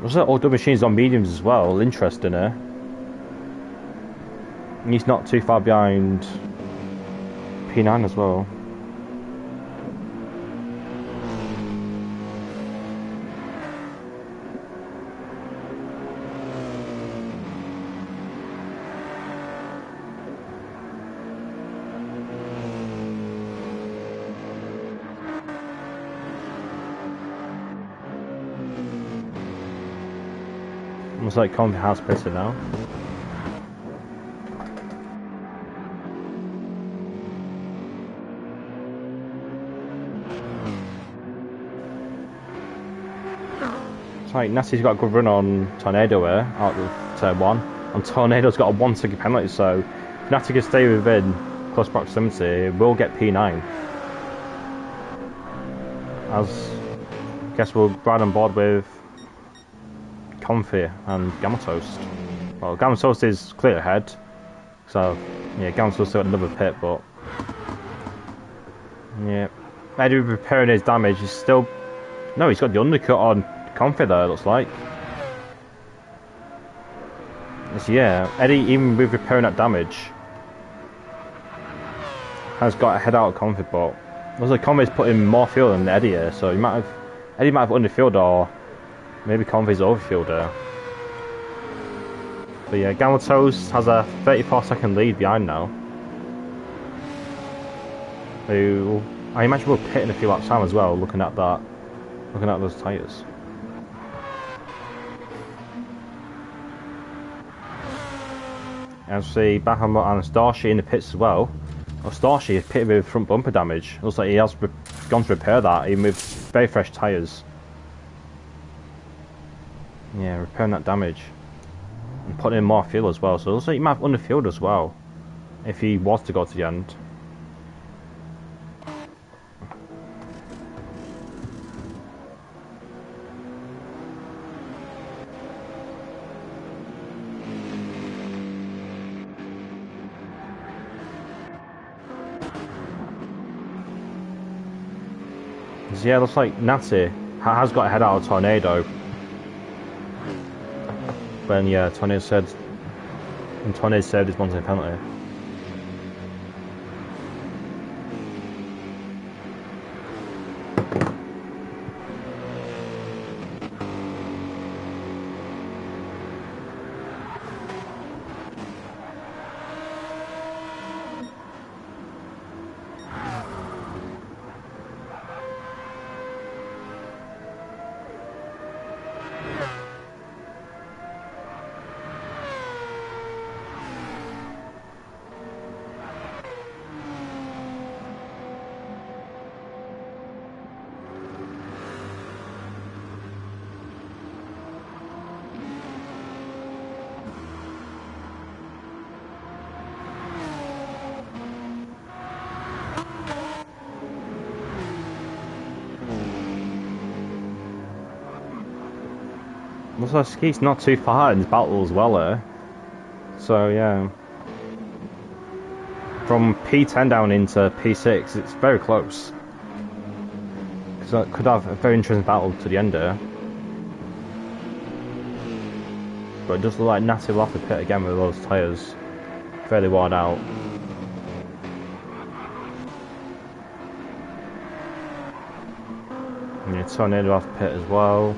Looks like all the machines on mediums as well. Interesting, eh? And he's not too far behind P9 as well. Looks like Confi has pissed it now. It's like Nasty's got a good run on Tornado here, out of turn 1. And Tornado's got a 1 second penalty, so if Nasty can stay within close proximity, we'll get P9. As I guess we'll ride on board with Confi and Gameltoast. Well, Gameltoast is clear ahead, so yeah, Gameltoast got another pit, but yeah, Eddie repairing his damage. He's still no, he's got the undercut on Confi there. It looks like. So, yeah, Eddie, even with repairing that damage, has got a head out of Confi, but looks like Confi's putting more fuel than Eddie here, so Eddie might have underfueled, or maybe Confi's overfueled there. But yeah, Gameltoast has a 34-second lead behind now. Who I imagine will pit in a few laps time as well, looking at those tyres. And see Bahamut and Starship in the pits as well. Well, Starship is pitted with front bumper damage. Looks like he has gone to repair that, even with very fresh tyres. Yeah, repairing that damage. And putting in more fuel as well, so it looks like he might have underfueled as well, if he was to go to the end. So yeah, looks like Natty has got a head out of Tornado. When yeah, Tornado saved his one-time penalty. Looks like he's not too far in his battle as well here. So yeah. From P10 down into P6, it's very close. So it could have a very interesting battle to the end here. But it does look like Natty will have to pit again with those tyres fairly worn out. And yeah, Tornado will have to pit as well.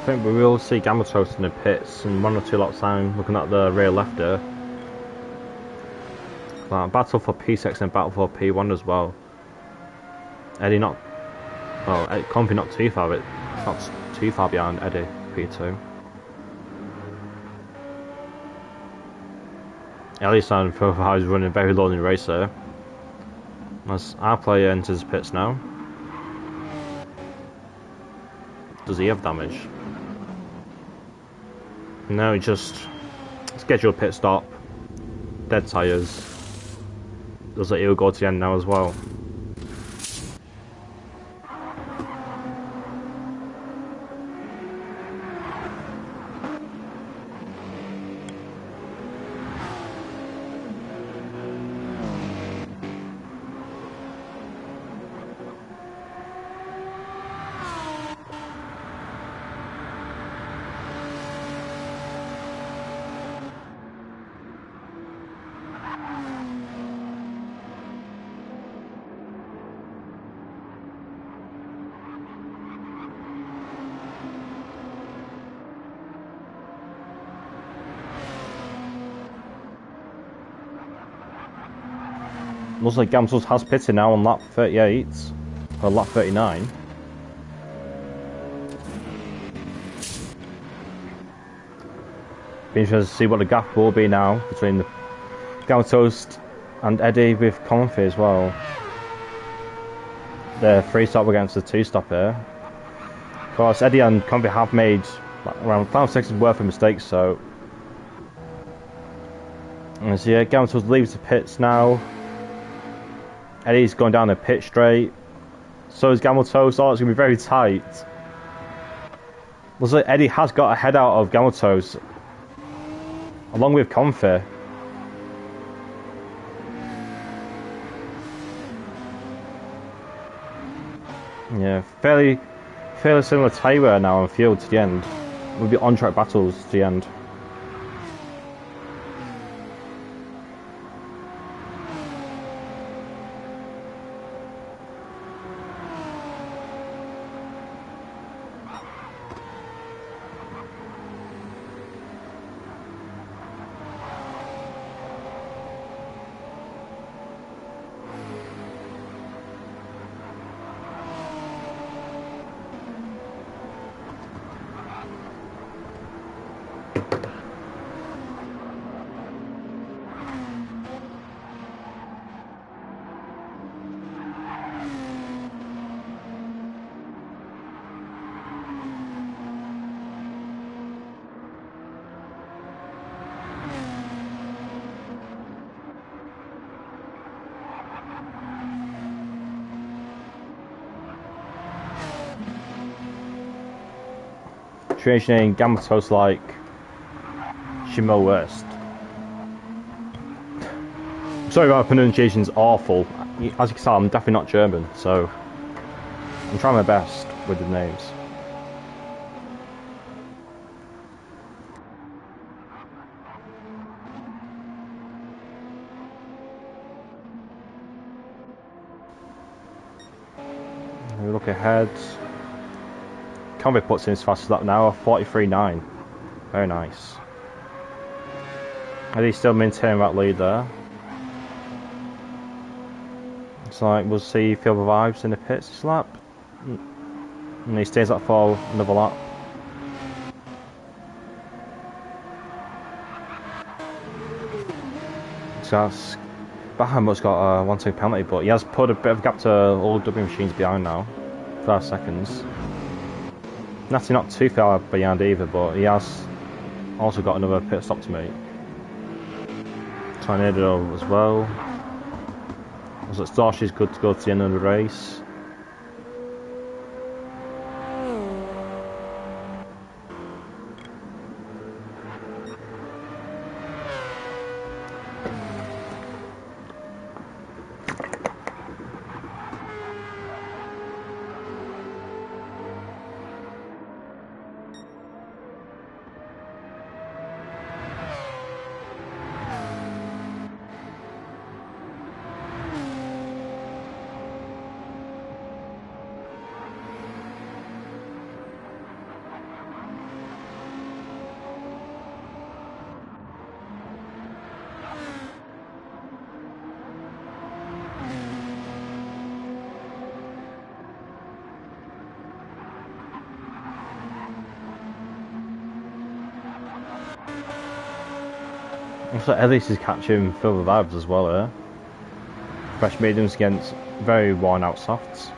think we will see Gammatos in the pits in 1 or 2 laps time, looking at the rear left there. Battle for P6 and battle for P1 as well. Eddie not... well, Comfy not too far, but not too far behind Eddie, P2. Ellison is running very low in the race there. As our player enters pits now. Does he have damage? No, he just scheduled pit stop. Dead tyres. Looks like he'll go to the end now as well. Looks like Gamsos has pitted now on lap 38, or lap 39. Be interested to see what the gap will be now between the Gamsos and Eddie with Comfy as well. The 3-stop against the 2-stop here. Of course, Eddie and Comfy have made around 5 seconds worth of mistakes, so... and so yeah, Gamsos leaves the pits now. Eddie's going down the pit straight. So is Gammatos. Oh, it's going to be very tight. Looks like Eddie has got a head out of Gammatos, along with Comfy. Yeah, fairly similar tyre wear now on field to the end. We'll be on-track battles to the end. Transitioning Gammatos like Shimo West. Sorry, my pronunciation's awful. As you can tell, I'm definitely not German, so I'm trying my best with the names. We look ahead. Conway puts in his fastest lap now, 43.9. Very nice. And he's still maintaining that lead there. It's like we'll see if he revives in the pits this lap. And he stays up for another lap. So that's Bahamut's got a 1-2 penalty, but he has put a bit of a gap to all W machines behind now. 5 seconds. Natty not too far behind either, but he has also got another pit stop to make. Tornado as well. Looks like Starshi's good to go to the end of the race. Looks like Ellis is catching Phil the vibes as well here. Fresh mediums against very worn out softs.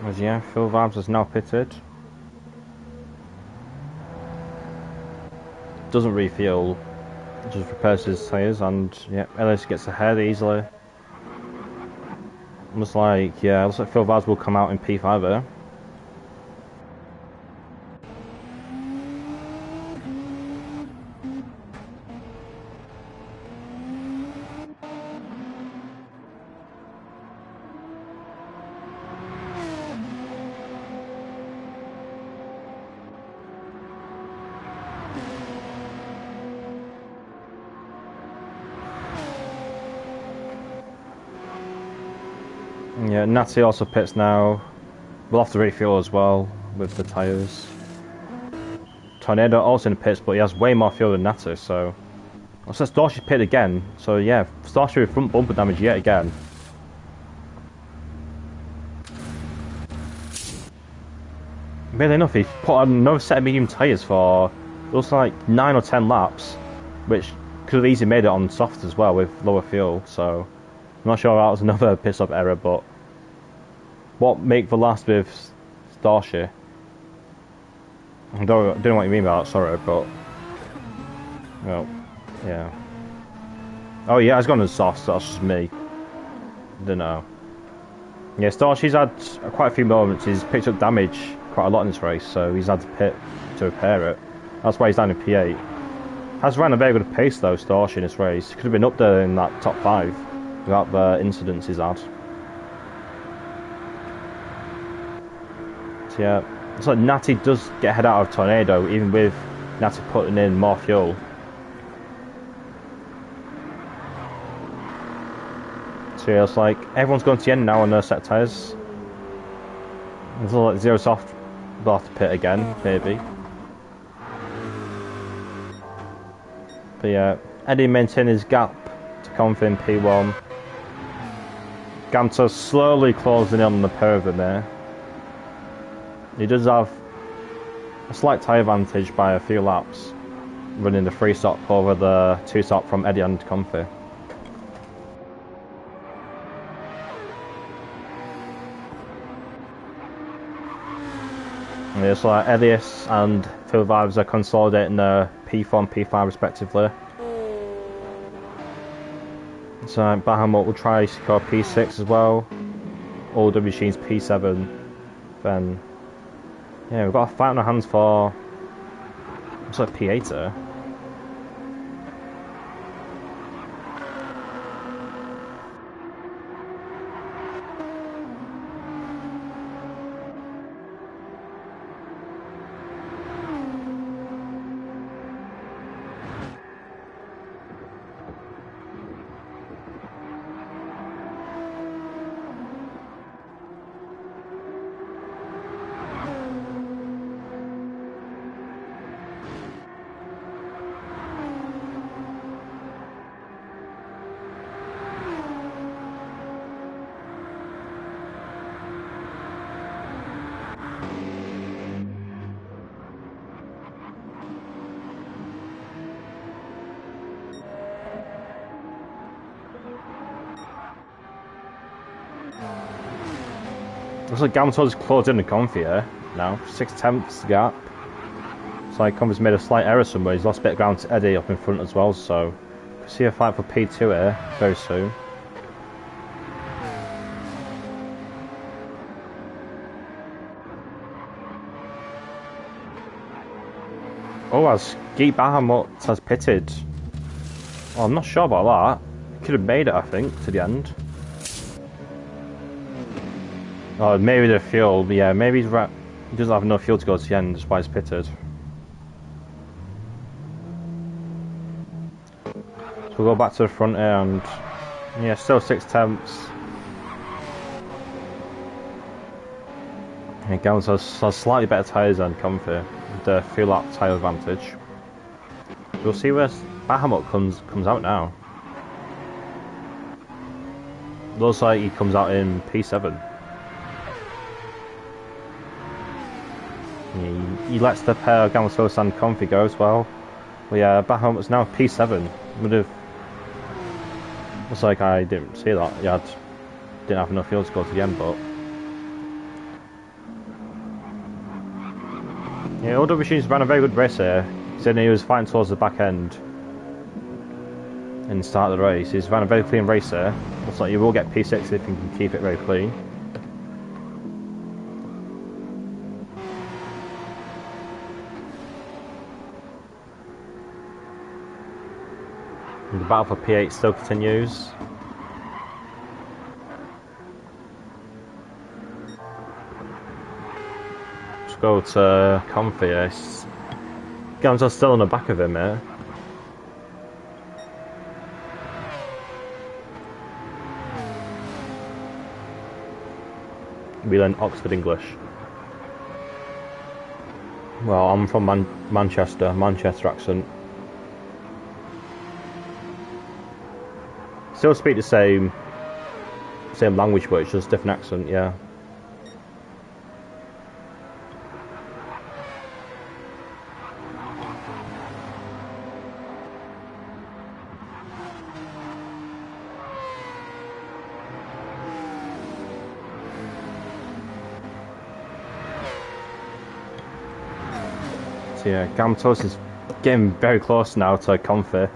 As yeah, Phil Vibes is now pitted. Doesn't refuel, just repairs his tyres, and yeah, Ellis gets ahead easily. Looks like Phil Vibes will come out in P5 here. Yeah, Natty also pits now. We'll have to refuel as well with the tyres. Tornado also in the pits, but he has way more fuel than Natty, so... Also, Starshi's pit again, so yeah, Starship with front bumper damage yet again. Weirdly enough, he put on another set of medium tyres for looks like 9 or 10 laps, which could have easily made it on soft as well with lower fuel, so... I'm not sure that was another pit stop error, but what make the last with Starship? I don't know what you mean by that, sorry, but well, yeah. Oh yeah, it's gone to soft, so that's just me. Don't know. Yeah, Starship's had quite a few moments. He's picked up damage quite a lot in this race, so he's had to pit to repair it. That's why he's down in P8. Has ran a very good pace though, Starship in this race. Could have been up there in that top 5. Without the incidents he's had. So yeah, it's like Natty does get ahead out of Tornado, even with Natty putting in more fuel. So yeah, it's like everyone's going to the end now on their set tyres. There's like zero soft, they'll have to pit again, maybe. But yeah, Eddie maintained his gap to Conf in P1. Ganto slowly closing in on the pair of them there. He does have a slight tyre advantage by a few laps, running the 3 stop over the 2 stop from Eddie and Comfy. Yeah, so like Elias and Phil Vibes are consolidating their P4 and P5 respectively. So Bahamut will try to secure P6 as well. All the machines P7. Then yeah, we've got a fight on our hands for looks like P8 there. Looks like Gamato's closed in the Confi here now. 6/10 gap. It's like Confi's made a slight error somewhere. He's lost a bit of ground to Eddie up in front as well, so we'll see a fight for P2 here very soon. Oh, as Geet Bahamut has pitted. Well, I'm not sure about that. He could have made it, I think, to the end. Oh, maybe the fuel. Yeah, maybe he doesn't have enough fuel to go to the end. That's why he's pitted. So we'll go back to the front here, and yeah, still 6 tenths. And Gallons has slightly better tyres than Comfy, the fuel lap tyre advantage. So we'll see where Bahamut comes out now. Looks like he comes out in P7. He lets the pair of Gallons and Comfy go as well. Well, yeah, Bahamut's now P7. Looks like I didn't see that. He didn't have enough fuel to go to the end, but yeah, Auto Machines ran a very good race here. He said he was fighting towards the back end in the start of the race. He's ran a very clean race there. Looks like you will get P6 if you can keep it very clean. And the battle for P8 still continues. Let's go to Comfy here. Gallons still on the back of him here. We learn Oxford English. Well, I'm from Manchester accent. Still speak the same language, but it's just different accent, yeah. So yeah, Gamtos is getting very close now to Comfy.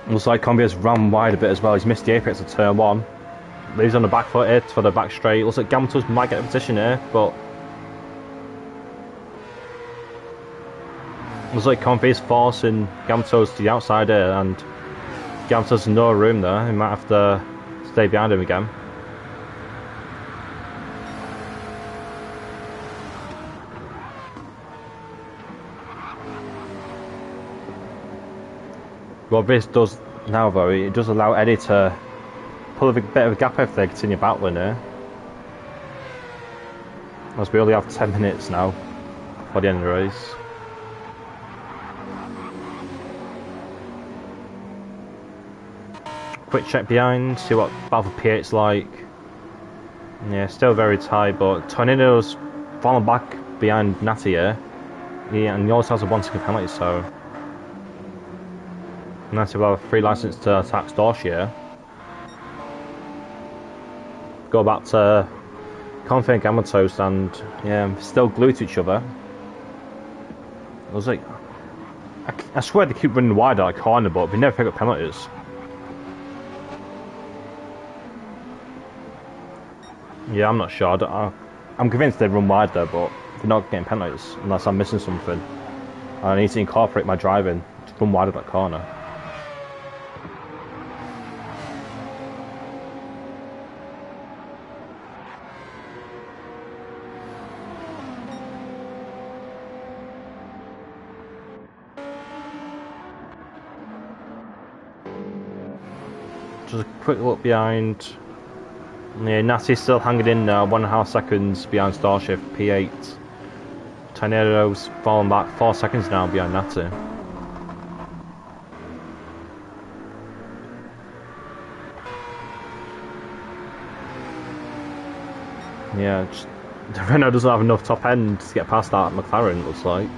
Looks like Comfy has run wide a bit as well. He's missed the apex of turn 1. Leaves on the back foot here for the back straight. Looks like Gamtos might get a position here, but looks like Comfy is forcing Gamtos to the outside here, and Gamtos has no room there. He might have to stay behind him again. What this does now, though, it does allow Eddie to pull a bit of a gap if they continue battling here. As we only have 10 minutes now for the end of the race. Quick check behind, see what battle for P8's like. Yeah, still very tight, but Tornado's fallen back behind Natty here. Yeah, and he also has a 1-second penalty, so Natty will have a free license to attack Storch here. Go back to Comfy and Gammatos, and yeah, still glued to each other. I was like, I swear they keep running wide at that corner, but they never pick up penalties. Yeah, I'm not sure. I'm convinced they run wide there, but they're not getting penalties unless I'm missing something. I need to incorporate my driving to run wide at that corner. Just a quick look behind. Yeah, Natty's still hanging in there, 1.5 seconds behind Starship, P8. Tornado's fallen back 4 seconds now behind Natty. Yeah, the Renault doesn't have enough top end to get past that McLaren, looks like.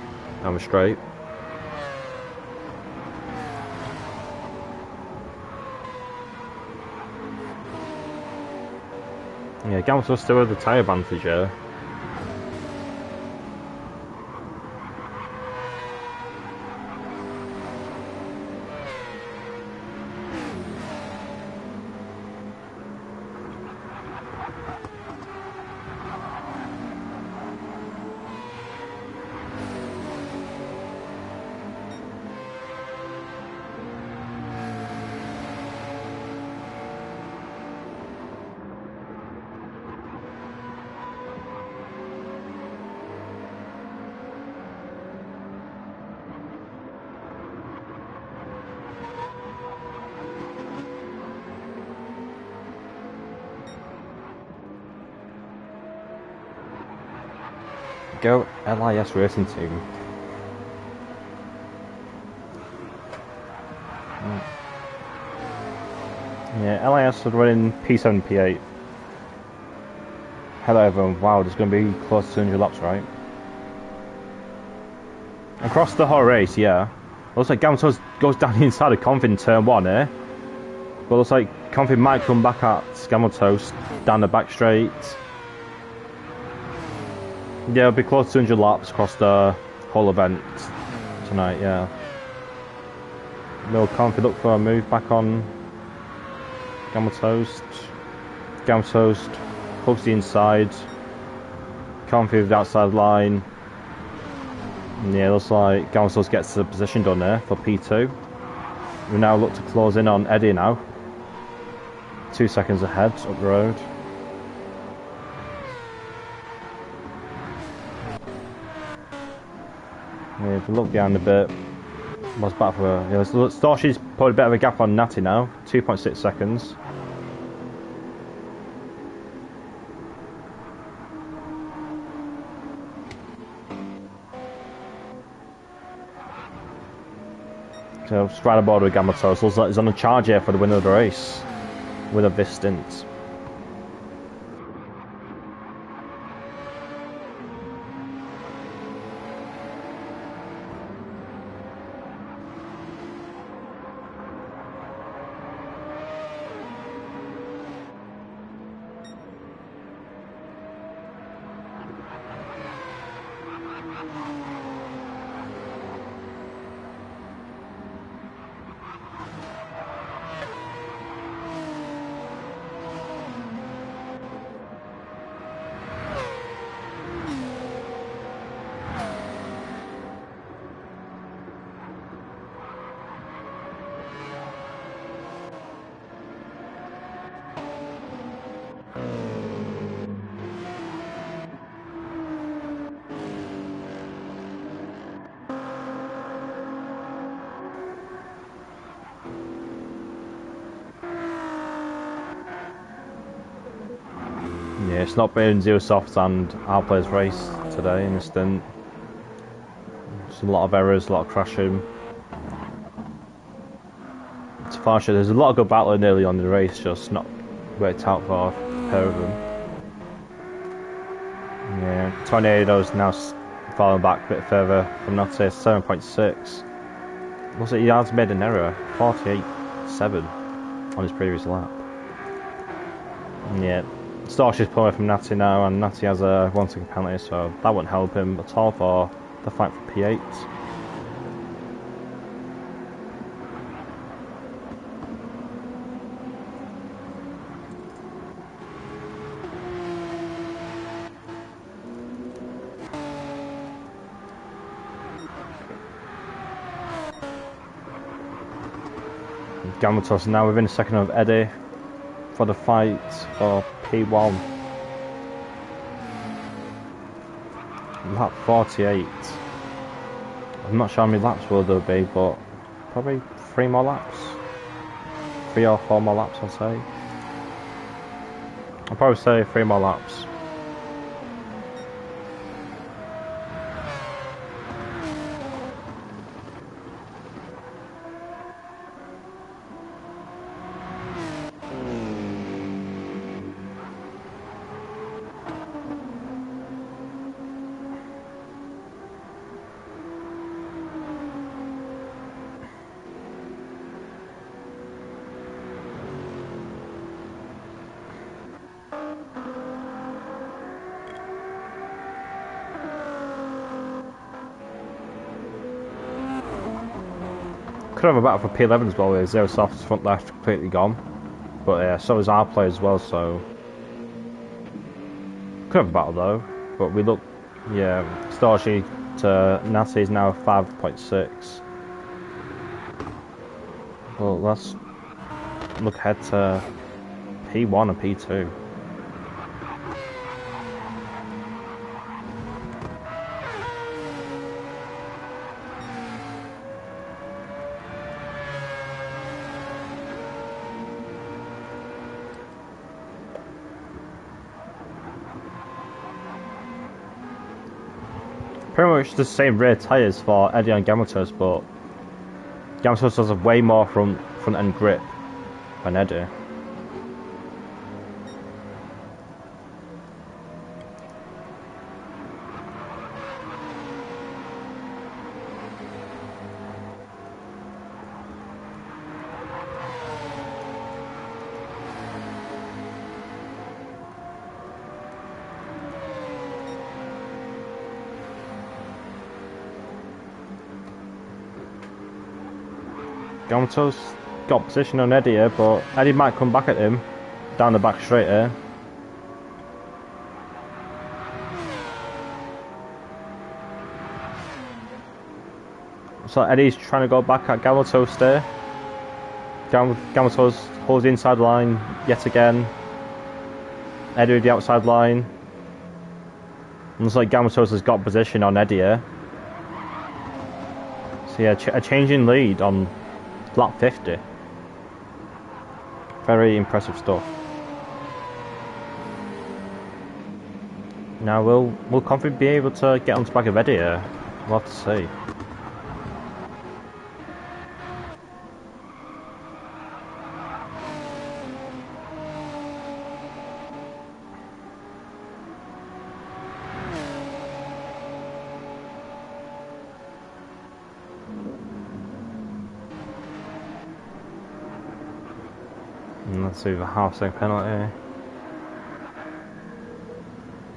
I'm straight. Yeah, Gammatos still with the tyre advantage here. Go LIS Racing Team. Yeah, LIS are running P7, P8. Hello everyone, wow, there's going to be close to 200 laps, right? Across the whole race, yeah. Looks like Gamtos goes down the inside of Conf in turn 1, eh? But looks like Conf might come back at Gamtos down the back straight. Yeah, it'll be close to 200 laps across the whole event tonight, yeah. Will Conf look for a move back on Gamtos? Gamtos hooks the inside. Conf with the outside line. Yeah, looks like Gamsos gets the position done there for P2. We now look to close in on Eddie now. 2 seconds ahead up the road. Yeah, if we look behind a bit, was back for Starshi's put a bit of a gap on Natty now, 2.6 seconds. So just right aboard with Gamatos. Looks like he's on a charge here for the win of the race with a this stint. Yeah, it's not been Zero Soft and our players race today in the stint. Just a lot of errors, a lot of crashing. It's far sure there's a lot of good battling early on in the race, just not worked out for a pair of them. Yeah, Tornado's now falling back a bit further from not say 7.6. Looks like he has made an error, 48.7 on his previous lap. Yeah. Starship's pulling away from Natty now, and Natty has a 1 second penalty, so that won't help him at all for the fight for P8. Gamatos now within a second of Eddie for the fight for P1. Lap 48. I'm not sure how many laps will there be, but probably 3 more laps. 3 or 4 more laps, I'll say. I'll probably say 3 more laps. Could have a battle for P11 as well with Zero Soft's front left completely gone. But so is our play as well, so could have a battle though. But we look, yeah, Starship to Natty is now 5.6. Well, let's look ahead to P1 and P2. pretty much the same rear tyres for Eddie and Gamatos, but Gamatos has a way more front end grip than Eddie. Gamatos got position on Eddie here, but Eddie might come back at him down the back straight here. So Eddie's trying to go back at Gamatos there. Gamatos holds the inside line yet again. Eddie with the outside line. Looks like Gamatos has got position on Eddie here. So yeah, a change in lead on lap 50. Very impressive stuff. Now will Comfy be able to get on the back of Eddie here? We'll have to see. Let's see the half-second penalty.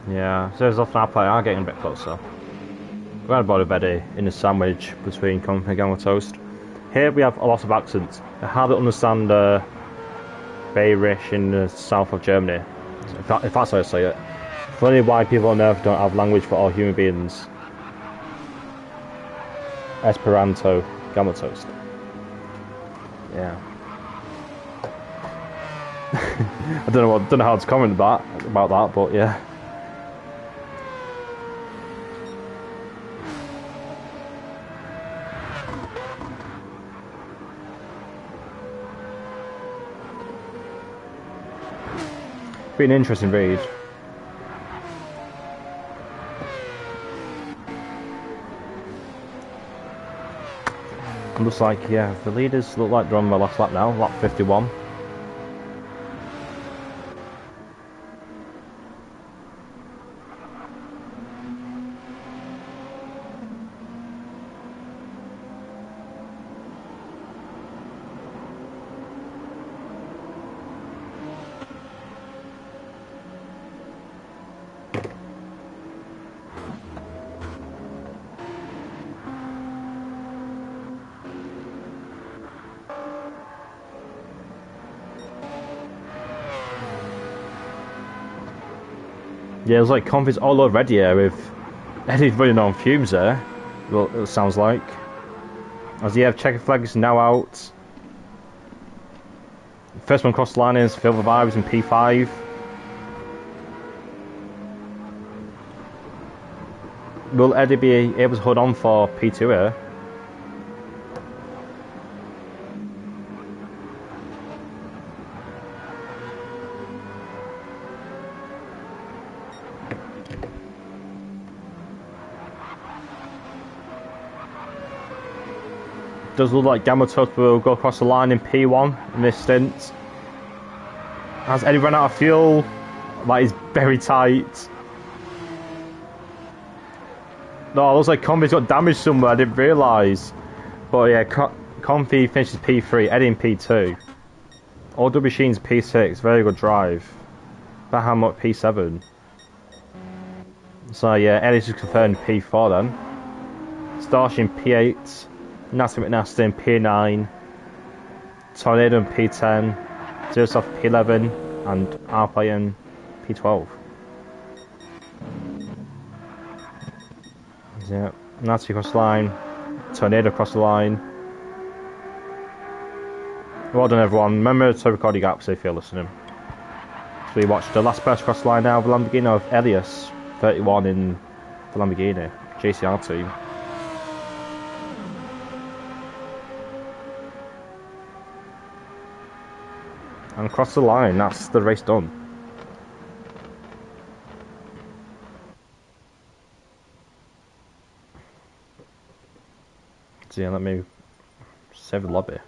Yeah, so there's often our player are getting a bit closer. We're about a Eddie in the sandwich between Comfy and Gamatos. Here we have a lot of accents. I hardly understand Bayerisch in the south of Germany, if that's how I say it. Funny why people on Earth don't have language for all human beings. Esperanto, Gamatos. Yeah. I don't know how to comment about that, but yeah. Been an interesting read. Looks like, yeah, the leaders look like they're on the last lap now, lap 51. Yeah, it was like Comfy's all already here with Eddie's running on fumes there. Well, it sounds like. As you have checker flags now out. First one across the line is Phil Vibes in P5. Will Eddie be able to hold on for P2 here? Does look like Gamatos will go across the line in P1 in this stint. Has Eddie run out of fuel? That is very tight. No, it looks like Comfy's got damage somewhere, I didn't realise. But yeah, Comfy finishes P3, Eddie in P2. All double machines P6, very good drive. Baham up P7. So yeah, Eddie's just confirmed P4 then. Starsh in P8. Nasty McNasty in P9, Tornado in P10, Joseph P11, and Arpa in P12. Yeah, Nasty across the line, Tornado across the line. Well done everyone, remember to record your gaps if you're listening. So we watched the last burst across the line now, the Lamborghini of Elias, 31 in the Lamborghini, JCR team. And across the line, that's the race done. So yeah, let me save the lobby.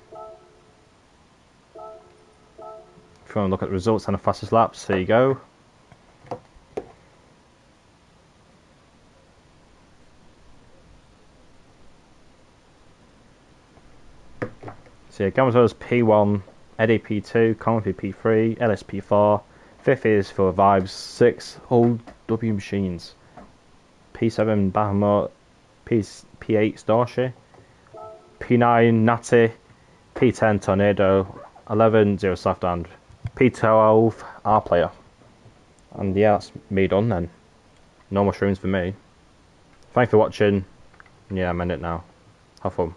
If you want to look at the results and the fastest laps, there you go. So yeah, Gamazo's P1, Eddie P2, Conley P3, Ellis P4, 5th is for Vibes, 6 old W machines, P7 Bahamut, P8 Starship, P9 Natty, P10 Tornado, 11 Zero Soft and P12 R Player. And yeah, that's me done then. No more streams for me. Thanks for watching. Yeah, I'm in it now. Have fun.